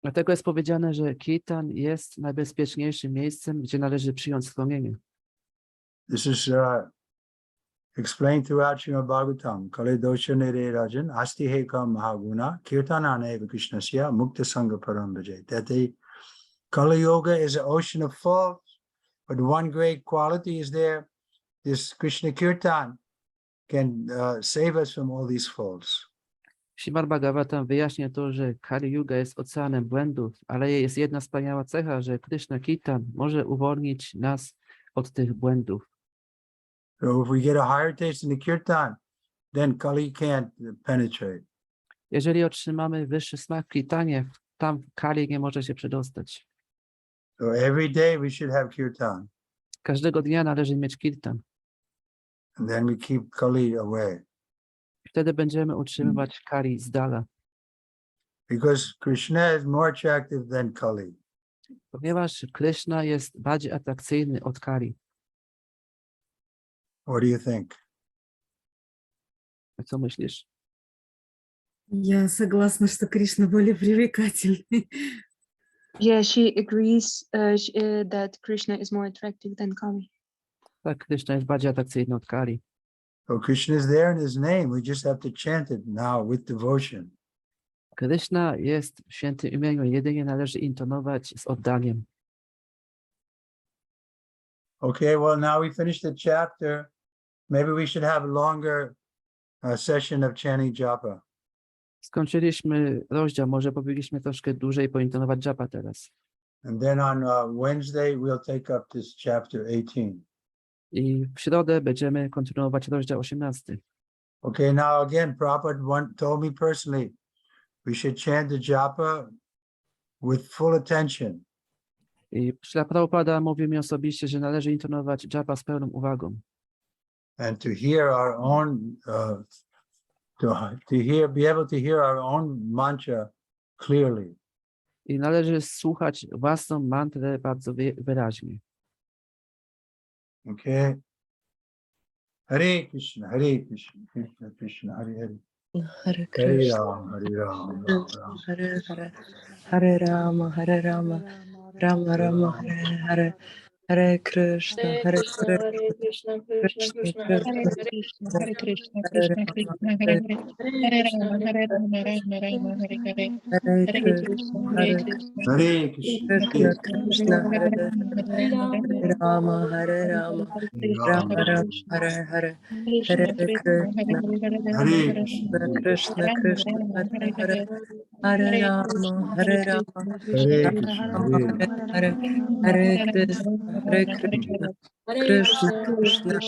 Dlatego jest powiedziane, że kirtan jest najbezpieczniejszym miejscem, gdzie należy przyjąć schronienie. This is explained throughout Śrimad Bhagavatam. Kale dosha nere rajan asti heka mahaguna kirtanana eva krishnasya mukta sangha param bhaje. That the Kali Yoga is an ocean of faults, but one great quality is there. This Krishna Kirtan can save us from all these faults. Śrimad Bhagavatam wyjaśnia to, że Kali-yuga jest oceanem błędów, ale jest jedna wspaniała cecha, że Krishna Kirtan może uwolnić nas od tych błędów. So if we get a higher taste in the kirtan, then Kali can't penetrate. Jeżeli otrzymamy wyższy smak w kirtanie, tam Kali nie może się przedostać. So every day we should have kirtan, Każdego dnia należy mieć kirtan. and then we keep Kali away. Wtedy będziemy utrzymywać Kali z dala. Because Krishna is more attractive than Kali. Ponieważ Krishna jest bardziej atrakcyjny od Kali. What do you think? Co myślisz? Я согласна, что Кришна более привлекательный. Yeah, she agrees that Krishna is more attractive than Kali. Tak, Krishna jest bardziej atrakcyjny od Kali. So Krishna is there in his name. We just have to chant it now with devotion. Kryszna jest w świętym imieniu, jedynie należy intonować z oddaniem. Okay, well, now we finished the chapter. Maybe we should have a longer session of chanting japa. Skończyliśmy rozdział, może powinniśmy troszkę dłużej pointonować japa teraz. And then on Wednesday, we'll take up this chapter 18. I w środę będziemy kontynuować rozdział 18. Okay, now again, Prabhupada told me personally, we should chant the japa with full attention. I Śrila Prabhupada mówił mi osobiście, że należy intonować japa z pełną uwagą. And to hear our own, be able to hear our own mantra clearly. I należy słuchać własną mantrę bardzo wyraźnie. Okay. Hare Krishna, Hare Krishna, Krishna Krishna, Hare Hare. Hare Hare Krishna, Ram, Hare Ram, Ram Ram. Hare Hare, Hare Rama, Hare Rama, Rama Rama, Hare Hare, Hare Krishna, Hare Hare, Hare Krishna, Krishna Krishna Krishna, Hare Krishna, Hare. Hare Krishna, Hare Krishna Rama, Krishna, Hare Hare, Hare Hare Krishna, Rama, Hare Hare Rama, Rama Rama, Hare Hare, Hare Hare Krishna, Krishna, Hare Hare Krishna, Krishna, Hare Krishna, Krishna Hare Krishna, Hare Hare Hare Ram, Hare Rama, Hare Rama, Hare Krishna, Rama Hare Rama, Krishna, Hare Hare, Krishna Hare Krishna, Hare Krishna, Hare, Hare Hare Hare, Krishna, Krishna Rama Krishna, Rama, Hare Hare Hare, Hare, Hare Hare Rama, Krishna, Hare Hare Rama, Krishna, Hare Krishna Krishna, Krishna, Rama, Hare Hare Hare, Hare Hare Rama, Krishna, Rama Hare Rama, Hare Krishna, Hare, Hare Krishna Krishna, Hare Krishna, Krishna, Hare Hare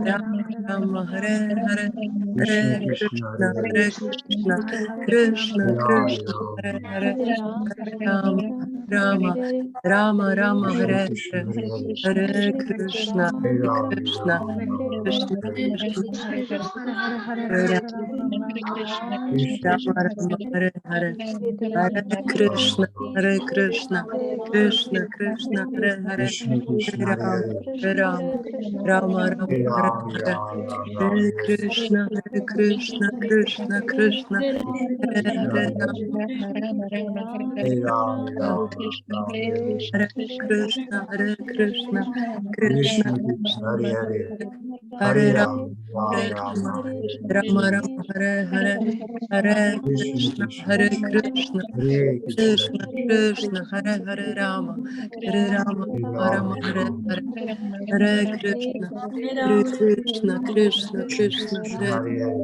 Hare, Krishna, Hare Hare Rama, Ram, Krishna, Hare Hare Ram. Hare, Hare Rama Rama, Rama, Hare Hare, Rama Hare Krishna Rama, Krishna, Krishna, Hare Hare Hare. Hare Krishna, Krishna, Hare Krishna, Krishna Hare Krishna, Ram, Hare Hare Hare, Krishna, Hare Hare, Rama Hare Rama, Hare Rama, Hare, Rama Rama, Krishna Hare Krishna, Hare, Hare Hare Hare. Krishna, Hare Krishna Krishna, Krishna, Hare Hare Ram, Krishna, Ram, Krishna Hare Hare Krishna, Rama, Krishna, Hare Hare, Hare Rama, Hare Krishna, Krishna Rama Krishna Rama, Krishna, Hare Hare, Hare Hare Krishna, Hare Krishna, Krishna Krishna, Krishna, Hare Hare, Krishna Krishna, Hare Hare Ram, Hare. Hare Ram, Rama Rama, Hare Hare Ram, Hare, Ram, Ram, Hare Hare Krishna, Hare Krishna, Krishna Krishna, Hare Krishna, Hare Hare Rama, Hare Ram, Hare Ram, Hare Hare Krishna, Hare Krishna, Krishna Krishna Krishna, Krishna, Hare Hare.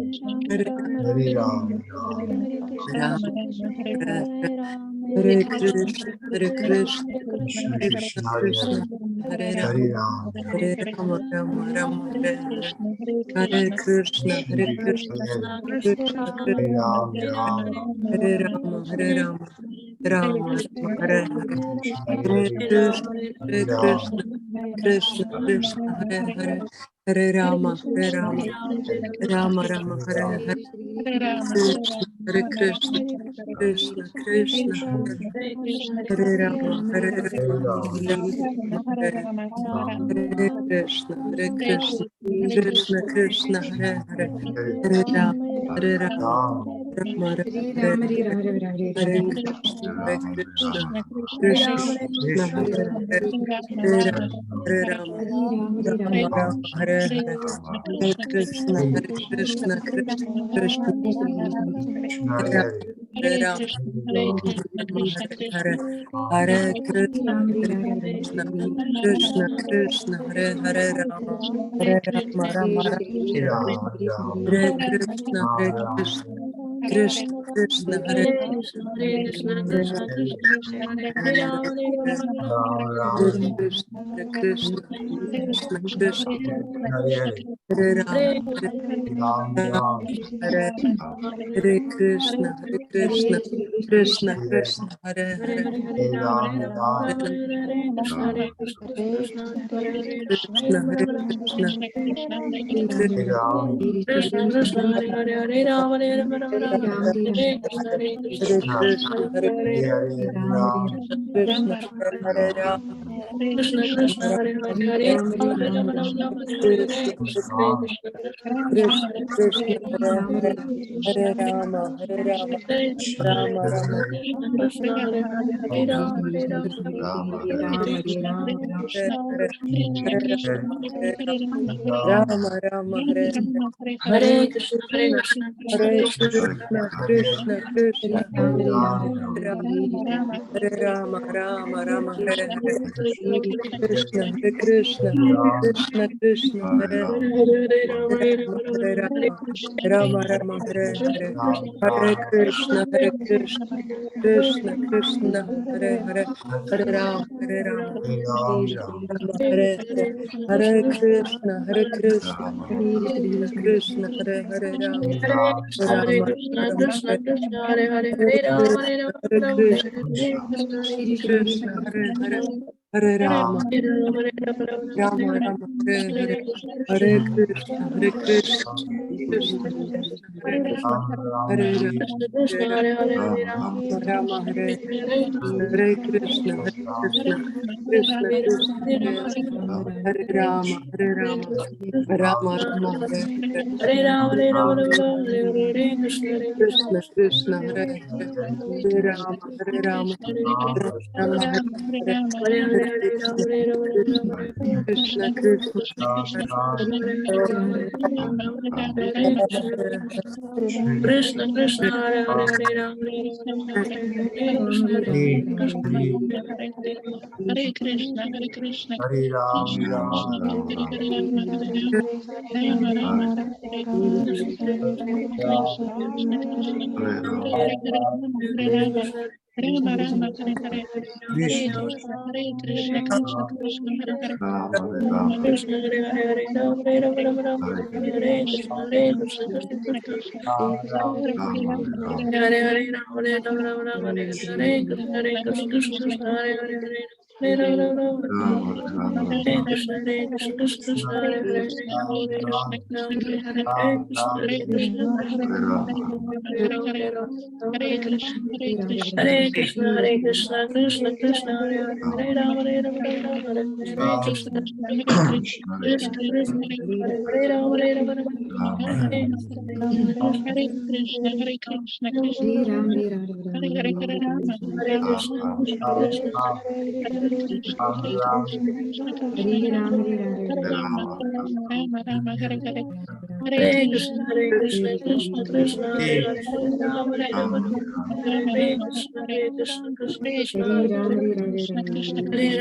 Hare Hare Ram, Ram, Hare Ram, Ram, Rama, Hare Rama Hare. Rama, Hare Hare, Hare Krishna Krishna, Krishna, Hare Krishna, Hare Krishna, Krishna Krishna, Hare Hare Rama, Hare Rama, Hare Rama Ram, Rama, Hare Ram, Hare, Hare Krishna, Hare Krishna, Krishna Krishna Krishna, Krishna, Hare Hare Hare. Hare Hare Ram, Ram, Rama, Hare Hare, Hare Hare Krishna, Krishna, Hare Hare Krishna, Krishna, Krishna Krishna Krishna, Hare Krishna, Hare. Hare Rama, Hare Ram, Hare Hare Rama, Rama Rama, Hare Hare, Krishna, Hare Hare Krishna, Krishna, Krishna Hare Krishna, Krishna, Hare Hare. Krishna Hare Krishna, Ram, Ram, Hare Rama, Hare Rama, Rama Rama, Hare Hare, Krishna, Hare Hare Hare. Krishna, Hare Hare Ram, Krishna, Krishna Krishna, Hare Hare, Hare Rama, Hare Rama, Rama Rama, Hare Hare Ram, Hare, Hare Rama, Hare Krishna, Rama, Hare Rama Rama, Krishna, Hare Hare, Krishna Hare Krishna, Krishna, Hare Hare Krishna, Hare Rama, Hare Hare Rama, Ram, Rama Hare Hare Rama, Rama Ram, Rama, Hare Krishna, Hare Hare Krishna, Krishna, Hare Krishna Krishna, Krishna, Hare Hare, Hare Hare Rama, Ram, Hare Rama, Ram, Rama Rama, Hare Hare, Hare Krishna, Hare Krishna, Krishna, Krishna, Krishna Hare Krishna, Krishna, Hare Krishna, Hare, Hare Rama, Hare Rama Rama, Hare Rama, Rama Hare Rama, Krishna, Hare Hare Hare, Krishna, Hare Krishna Krishna, Krishna, Hare Hare Krishna, Krishna, Hare Krishna Rama, Krishna, Hare Rama, Hare Hare Rama, Krishna, Hare Krishna, Rama Krishna Hare Krishna, Hare, Hare Hare Krishna, Hare Krishna, Krishna Krishna, Hare Hare Rama, Hare Rama, Rama Rama, Hare Krishna, Hare Krishna, Krishna Krishna, Hare Hare Krishna, Hare Krishna, Hare Krishna Rama, Krishna, Hare Hare Rama, Hare Hare, Rama, Hare Hare Krishna, Hare Krishna, Krishna Krishna, Hare Rama, Hare Hare Krishna, Hare Rama, Hare Hare Krishna, Hare Krishna, Krishna Krishna, Hare Hare Hare, Hare Hare Ram, Hare Ram, Ram Hare Hare Hare Krishna, Hare Krishna, Krishna Hare Hare, Krishna, Hare Krishna, Krishna Krishna Hare Hare, Hare Ram, Hare Ram, Ram Ram, Hare Krishna, Hare Krishna, Hare Krishna Krishna, Hare Hare Hare, Krishna, Krishna, Hare Hare Rama, Krishna Krishna Hare Hare Hare Rama Hare Rama Rama Hare Hare Krishna Krishna Krishna Krishna Hare Hare Hare Krishna Rama Hare Rama Hare Rama Rama Krishna Krishna Hare Hare Hare Rama Hare Rama Hare Krishna Hare Hare Krishna Rama Rama Hare Hare Hare Krishna Hare Krishna Krishna Hare Krishna Krishna Krishna Krishna Hare Rama Rama Rama Hare Hare Krishna Hare Krishna Krishna Krishna Hare Hare Rama Rama Rama Hare Hare Hare Krishna Krishna Krishna Hare Hare Hare Rama Rama Hare Hare Hare Krishna Krishna Krishna Hare Hare Rama Rama Rama Krishna Hare Krishna Hare Hare Hare Hare Rama Hare Krishna Rama Rama Hare Krishna Hare Krishna Krishna Hare Hare Hare Rama Hare Rama Hare Rama Rama Rama Hare Hare Hare Krishna Krishna Krishna Krishna Hare Hare Hare Rama Krishna Hare Hare Hare Hare Rama Rama Hare Rama Hare Krishna Krishna Krishna Krishna Hare Hare Rama Rama Rama Hare Hare Hare Rama Hare Rama Krishna Hare Krishna Hare Krishna Krishna Krishna Hare Hare Hare Rama Rama Rama Hare Hare Hare Hare Hare Hare Rama Krishna Hare Rama Krishna Hare Krishna Krishna Hare Rama Hare Hare Krishna Krishna Hare Hare Hare Rama Hare Rama Hare Krishna Hare Krishna Hare Krishna, Hare Krishna, Hare Ram, Krishna Ram Krishna, Ram, Hare Ram Hare Rama, Hare Rama, Rama Rama, Hare Krishna, Hare Krishna, Krishna Krishna, Hare Hare Rama, Hare Rama, Rama Rama, Hare Hare, Hare Krishna, Krishna, Hare Krishna, Krishna Krishna, Hare Hare, Hare Rama Ram, Rama, Krishna Hare Hare Hare Rama Hare Rama Rama Rama Hare Krishna Hare Krishna Krishna Krishna Ram Ram, Hare Hare Rama, Hare Rama, Hare Hare Rama Hare Rama Rama Rama Hare Krishna Hare Krishna Hare Krishna Krishna Krishna Hare Hare Hare Hare Rama Rama Hare Krishna Hare Krishna Krishna Krishna Hare Hare Hare Rama Hare Rama Hare Hare Krishna Hare Krishna Krishna Hare Rama Hare Rama Hare Krishna, Hare Krishna, Hare Krishna Hare Krishna Krishna Krishna Hare Hare Hare Rama Hare Rama Hare Hare Krishna, Krishna Hare Krishna, Krishna Krishna Hare Hare Rama Hare Rama Hare Hare Krishna, Hare Krishna, Krishna Krishna, Hare Hare Hare Rama, Hare Hare Rama, Krishna Krishna Krishna Hare Krishna, Hare Krishna, Krishna Krishna, Hare Rama, Hare Rama, Rama Rama, Hare Hare, Hare Hare Krishna, Krishna Hare Krishna Krishna Krishna Hare Hare Hare Rama Hare Rama Rama Hare Rama, Krishna Hare Hare Krishna Krishna Hare Krishna Krishna, Hare Hare Krishna Krishna, Hare Krishna Rama Krishna, Hare Rama Hare Hare Krishna Hare Hare Krishna Hare Hare Krishna, Hare Krishna, Krishna Krishna, Hare Rama, Hare Rama, Rama Rama, Hare Hare, Hare Krishna, Hare Krishna, Krishna Krishna, Hare Hare, Hare Rama, Hare Rama, Rama Rama, Hare Krishna Hare Hare Krishna Krishna, Krishna Hare Krishna, Krishna Krishna, Hare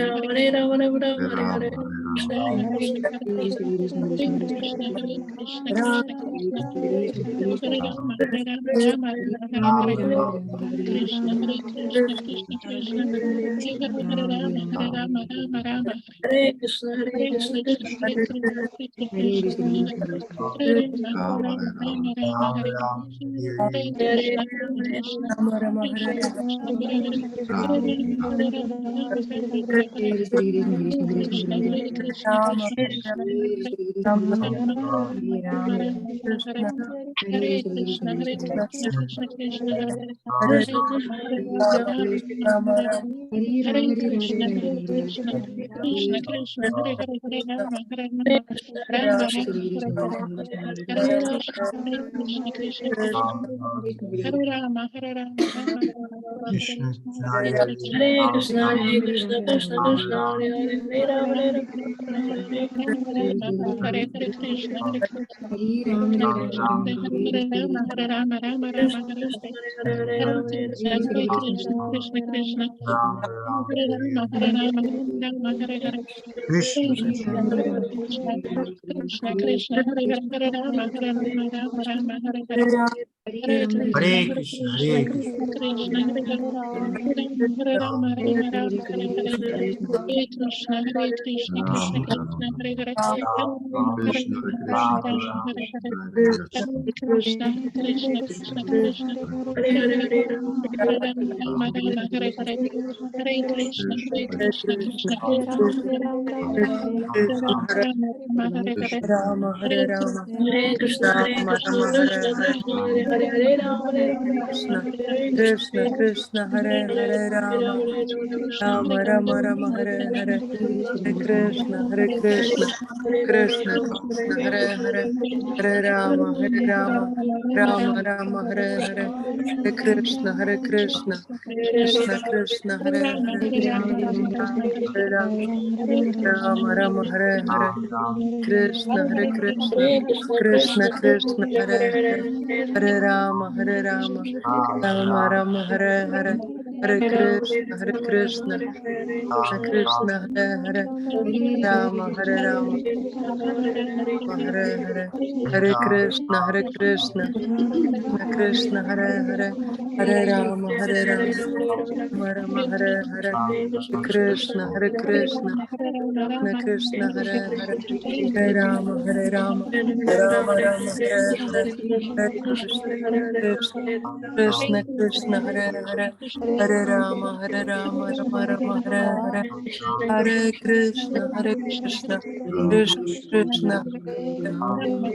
Rama, Hare Rama, Rama Rama, Hare Hare Hare Krishna, Hare Krishna, Rama Krishna Hare Krishna, Hare Hare, Hare Rama, Hare Rama, Rama Rama, Hare Hare, Hare Krishna, Hare Krishna, Rama Krishna Krishna, Rama Rama Rama, Rama Rama, Hare Hare, Krishna Hare Krishna, Hare Krishna, Krishna Krishna, Hare Hare, Hare Krishna Rama Rama, Rama Rama Rama, Rama Hare Rama Hare, Hare Krishna, Hare Krishna, Krishna Krishna, Hare Hare, Hare Rama, Hare Rama, Rama Rama, Hare Hare, Hare Krishna, Hare Krishna, Krishna Krishna, Hare Rama, Hare Rama, Rama Rama, Hare Krishna, Hare Hare Krishna, Hare Hare Krishna Hare Krishna Krishna Krishna Hare Hare Hare Rama Hare Rama Hare Rama Rama, Hare Hare Krishna, Hare Krishna, Krishna Hare Rama, Hare Rama, Rama Rama, Krishna Hare Krishna Hare, Hare Hare Hare Rama Hare Krishna, Hare Krishna, Krishna Krishna, Hare Rama, Hare Rama, Rama Hare Hare, Hare Krishna, Hare Krishna, Krishna Krishna, Hare Hare, Hare Rama, Hare Rama, Rama Rama, Hare Hare, Hare Krishna, Hare Hare Krishna, Krishna, Hare Krishna. Krishna Krishna, Hare Hare, Hare Rama, Rama Rama, Hare Hare, Hare Krishna, Hare Krishna, Krishna Krishna, Hare Hare, Hare Rama, Hare Rama, Rama Rama, Hare Hare, Hare Krishna, Krishna Krishna, Krishna, Hare Hare, Hare Rama, Rama Rama, Hare Hare, Hare Krishna, Hare Krishna, Krishna Krishna, Hare Hare, Hare Rama, Rama Rama, Hare Hare, Rama Hare Hare Rama Krishna, Hare Krishna Krishna, Hare Rama Krishna Rama Krishna Hare Hare Krishna Hare Krishna Krishna Hare Hare Rama Rama Rama Rama Hare Hare Hare Krishna Krishna Krishna Hare Hare Hare Rama Rama Rama Hare Hare Hare Krishna Krishna Krishna Hare Hare Hare Rama Rama Hare Hare Krishna Krishna Krishna Hare Hare Hare Rama Rama Rama Hare Hare Hare Krishna Krishna Hare Hare Rama Hare Hare Hare Krishna Krishna Hare Hare Hare Rama Rama Hare Hare Hare Krishna Krishna Hare Hare Hare Rama Rama Rama Hare Hare Hare Krishna Krishna Hare Hare Hare Rama Rama Rama Hare Hare Hare Krishna Krishna Krishna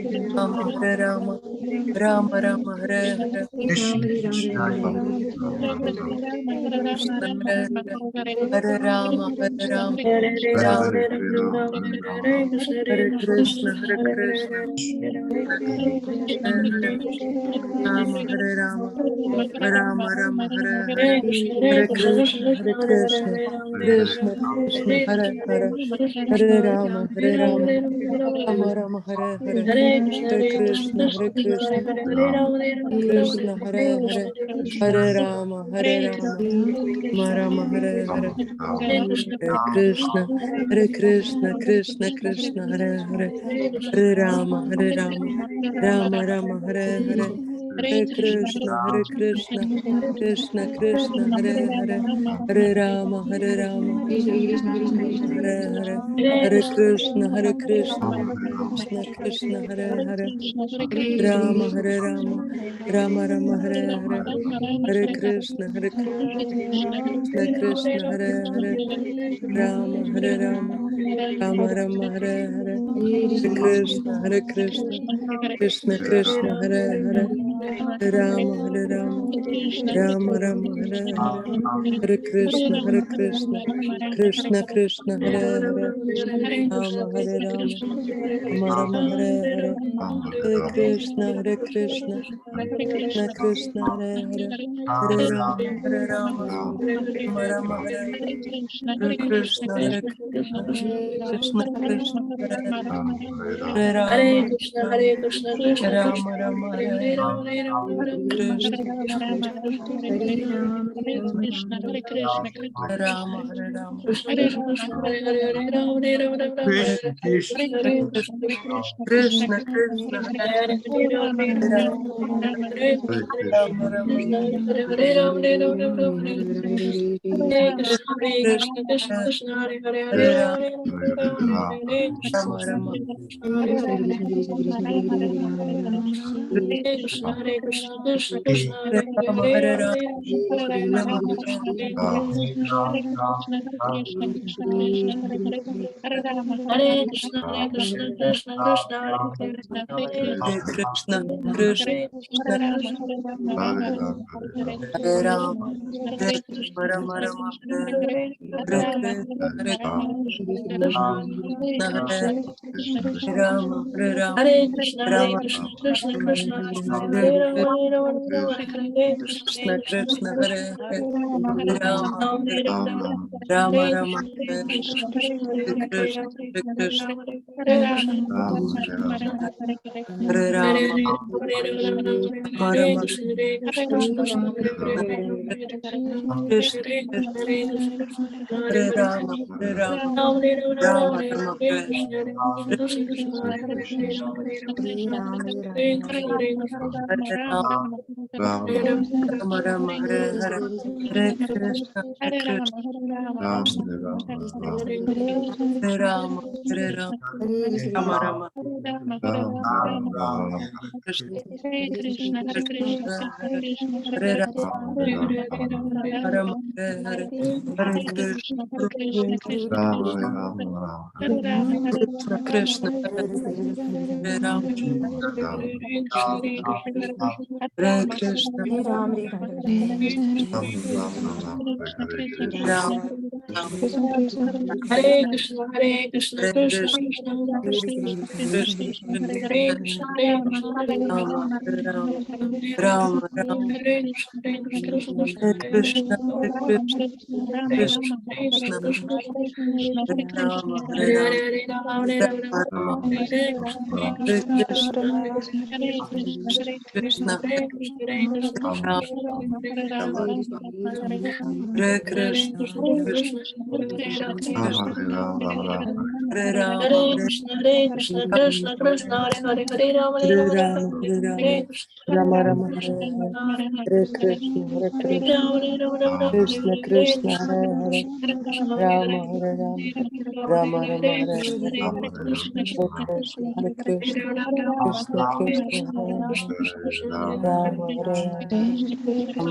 Rama Hare Rama Rama Hare Hare Krishna Hare Hare Hare Rama Rama Hare Krishna Krishna Hare Hare Rama Hare Rama Rama Hare Hare Hare Krishna Krishna Krishna Hare Hare Hare Rama Rama Rama Hare Hare Hare Krishna Krishna Krishna Hare Hare Hare Rama Rama Hare Hare Hare Krishna Krishna Hare Hare Hare Rama Rama Hare Hare Hare Krishna Krishna Krishna Hare Hare Hare Rama Hare Hare Hare Krishna Krishna Hare Hare Rama Rama Hare Hare Hare Krishna Krishna Hare Hare Rama Rama Hare Hare Hare Krishna Krishna Krishna Hare Hare Rama Rama Hare Hare Hare Krishna Krishna Hare Hare Rama Rama Hare Hare Hare Krishna Krishna Krishna Hare Hare Hare Rama Rama Hare Hare Krishna Krishna Krishna Hare Hare Rama Rama Hare Krishna Rama Hare Rama Hare Krishna Krishna Hare Rama Rama Hare Rama Rama Rama Hare Rama Hare Krishna Krishna Hare Rama Rama Rama Hare Krishna Hare Rama Rama Hare Krishna Krishna Hare Hare Rama Rama Hare Krishna Hare Rama Rama Krishna Hare Rama Rama Hare Hare Rama Hare Hare Hare Krishna Hare Rama Rama Krishna Hare Hare Rama Hare Hare Krishna Krishna Hare Rama Hare Krishna, Hare Ram, Hare Ram, Hare Ram Ram Ram Ram Hare Hare Krishna Ram Ram, Hare Krishna, Krishna Hare Krishna, Krishna, Krishna Hare Krishna, Krishna, Hare Krishna, Hare Ram Hare Ram, Krishna, Ram Ram, Hare Krishna, Krishna Krishna, Hare Krishna, Hare Krishna, Hare Krishna Krishna, Krishna, Hare Ram, Hare Hare Ram, Hare Ram, Hare Ram, Ram Ram, Hare Krishna, Ram Hare Krishna, Hare Krishna, Krishna Hare Krishna, Hare Krishna, Ram Ram Ram, Ram, Hare Hare Hare Krishna, Krishna, Krishna Krishna Hare Ram Krishna, Hare Ram Ram Ram Hare Ram, Hare Hare Krishna, Krishna Krishna, Hare Hare, Hare Ram, Hare Hare Ram, Ram, Hare Hare Ram, Krishna, Rama Hare Rama, Krishna, Hare Hare, Hare Krishna, Hare Hare Krishna, Ram, Hare Ram, Ram, Ram Hare Krishna Hare, Hare Krishna, Krishna, Hare Hare, Hare Krishna, Hare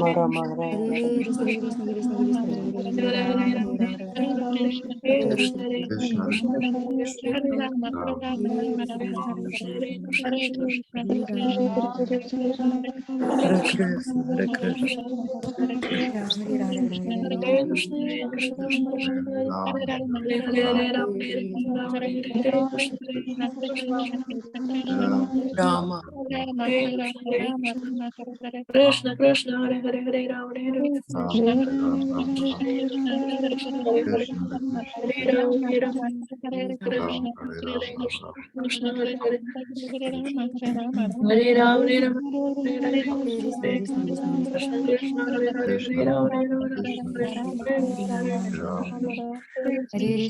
Rama Hare, Hare Ram, Rama Rama, Hare Hare Krishna, Hare, Hare Ram Hare Ram Krishna, Hare Ram Krishna, Hare Hare Krishna, Ram, Krishna Hare Krishna, Krishna, Hare Hare, Krishna Krishna, Hare Ram Hare, Rama Hare Hare, Rama Rama, Hare Hare, Hare Hare, Hare Krishna, Hare Krishna Krishna, Krishna Hare Hare, Ram Hare Krishna, Krishna Hare Krishna, Hare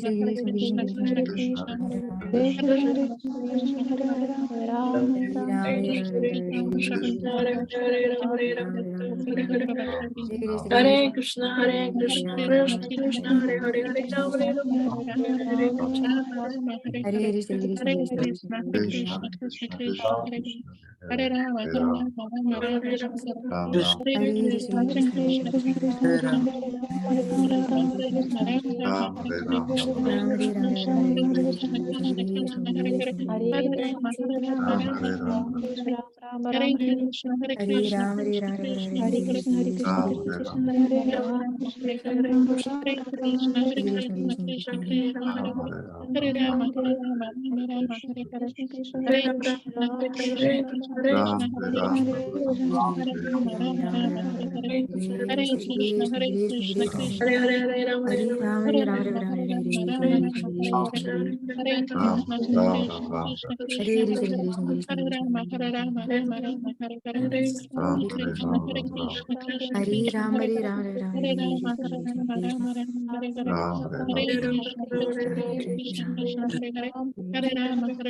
Krishna, Hare Krishna, Hare Krishna, Krishna Krishna, Ram Hare Hare, Hare Ram, Hare Ram, Hare Hare, Krishna Krishna, Ram Rama, Hare Krishna, Hare Krishna, Krishna Krishna, Hare Hare, Hare Ram, Hare Ram, Ram Hare Ram Ram Ram Krishna, Hare Hare, Krishna Krishna Hare Ram, Hare Ram, Ram Krishna Hare Krishna, Ram Hare Ram Ram Krishna, Hare Hare, Krishna Hare Ram, Hare Ram, Hare Krishna Krishna, Hare Hare, Hare Krishna Ram, Hare Ram, Krishna Hare Krishna, Hare Ram Krishna Krishna, Krishna Krishna Krishna Krishna, Hare Krishna, Hare Krishna, Krishna Krishna, Hare Hare, Hare Ram, Hare Ram, Hare Krishna, Krishna Krishna Krishna Hare Ram Hare Ram, Ram Krishna, Ram Hare Ram, Ram Hare Ram Ram Ram Ram Hare Ram Ram Ram Hare Ram Ram Hare Ram Ram Ram Ram Hare Ram Ram Ram Hare Hare, Hare Ram, Hare Ram, Ram Ram Ram Ram Ram Hare Ram Ram Ram Hare Ram, Hare Ram, Hare Ram, Ram Hare Ram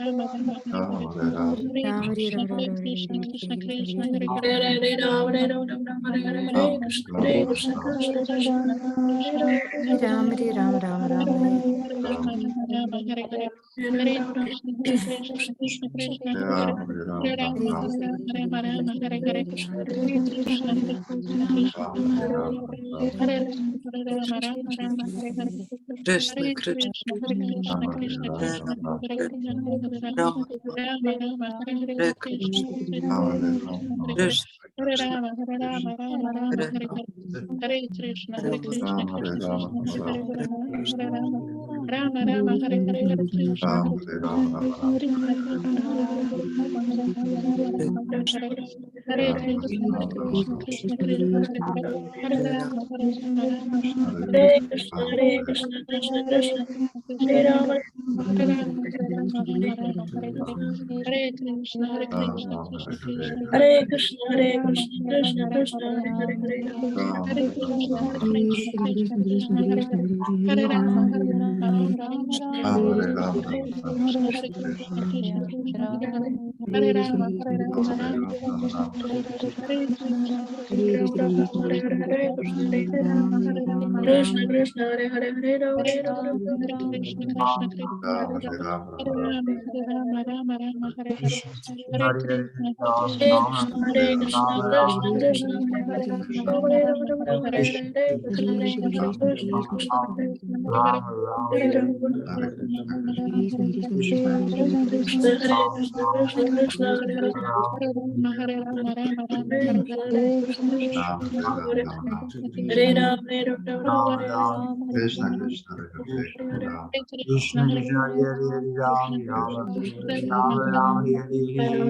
Ram Ram Hare Ram Ram Ram Ram Ram Ram Hare Ram Ram Ram Ram Hare Ram Ram Ram Krishna Krishna, Ram Hare Ram Hare Ram Ram Rama, Hare Krishna, Ram Hare Ram Ram Krishna, Krishna Krishna Hare Ram, Hare Ram Hare Ram Ram Ram Hare Krishna, Ram Hare Ram Ram Ram Hare Ram Hare Ram Ram Ram Hare Ram, Hare Hare Krishna Krishna, Ram Hare Hare Krishna, Krishna Krishna, Hare Rama, Ram Ram Hare Hare Hare Krishna, Hare Krishna, Krishna Krishna, Hare Hare, Hare Ram Hare Ram Ram Ram Ram Hare Ram Ram Ram Krishna Ram Hare Ram Ram Ram Krishna, Krishna, Hare Hare, Hare Rama, Hare Rama, Ram Hare Ram Ram Ram Hare Krishna, Hare Krishna, Krishna Krishna, Hare Hare, Rama, Hare Rama, Rama, Hare Hare, Hare Krishna, Ram Krishna Krishna, Hare Rama, Hare Krishna Krishna, Hare Krishna, Krishna Krishna, Hare Rama, Hare Rama, Krishna Krishna Hare Hare Ram Krishna Krishna Hare Hare Ram Ram Ram Ram Hare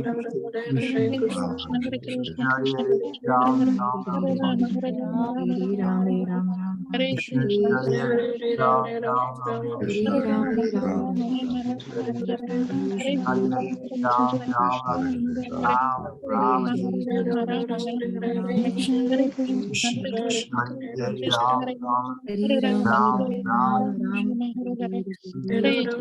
Hare Krishna Ram Hare Krishna Hare Hare Ram Ram Ram Krishna Krishna Hare Hare Ram Ram Ram Krishna Hare Hare Ram Krishna Hare Hare Ram Ram Krishna Hare Hare Ram Ram Ram Hare Krishna Krishna Hare Hare Krishna. Ram Ram Hare Ram, Hare Ram Ram, Ram Ram Ram, Hare Hare Hare Hare Krishna, Hare.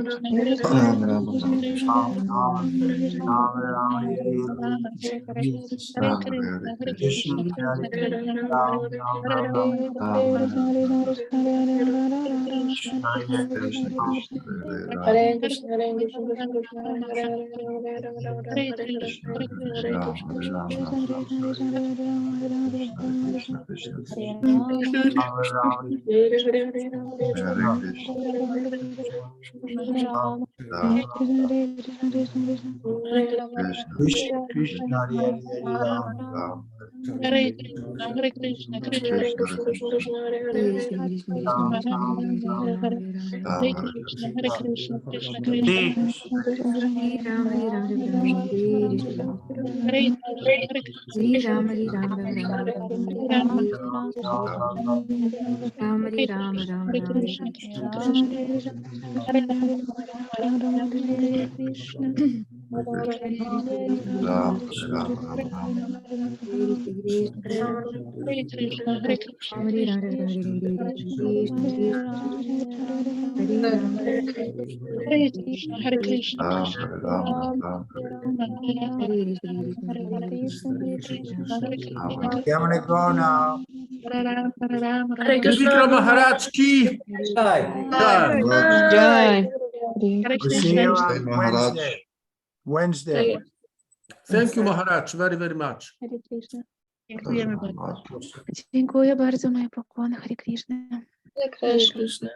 Ram Ram Ram Krishna Ram Ram Ram Ram Hare Hare Jesus Ram Hare Hare Krishna Krishna Hare Hare Ram Ram Ram Ram Hare Hare Krishna Hare Hare Krishna Ram Krishna Hare Hare Ram Hare Krishna, Hare Krishna, Krishna Krishna, Hare Hare, Hare Krishna Krishna, Hare Hare Ram Hare Ram Ram Krishna Krishna Krishna Krishna Ram Ram Hare Hare, Hare Hare Krishna Ram Krishna Krishna Krishna Hare Hare Ram Ram Hare Krishna, Hare Krishna, Krishna Krishna Krishna, Hare Krishna Krishna Hare Hare, Hare Hare Krishna, Hare Ram Krishna, Ram Hare Ram Ram Hare Hare Krishna, Krishna Hare Krishna, Krishna Krishna, Hare Krishna Hare Krishna, Hare Krishna, Krishna Ram, Hare Krishna, Ram, Ram Ram, Hare Ram Rama, Ram Ram Ram, Hare Hare Ram, Krishna, Ram Hare Ram, Krishna, Krishna Krishna, Hare Rama, Hare Rama, Hare Krishna, Hare Ram Hare Ram Ram Ram Krishna, Hare Krishna, Krishna Hare Krishna, Hare Krishna, Ram Krishna Hare Ram Ram Ram Ram Hare I'm gonna go now. Hare Krishna, Trivikrama Maharaj ki Jai. jai. Jai. Hare We'll Krishna, see you Hare on Jai Maharaj. Wednesday. Thank you, Maharaj, very, very much. Krishna. Thank you, everybody. Dziękuję bardzo, moje pokłony, Hare Krishna. Hare Krishna.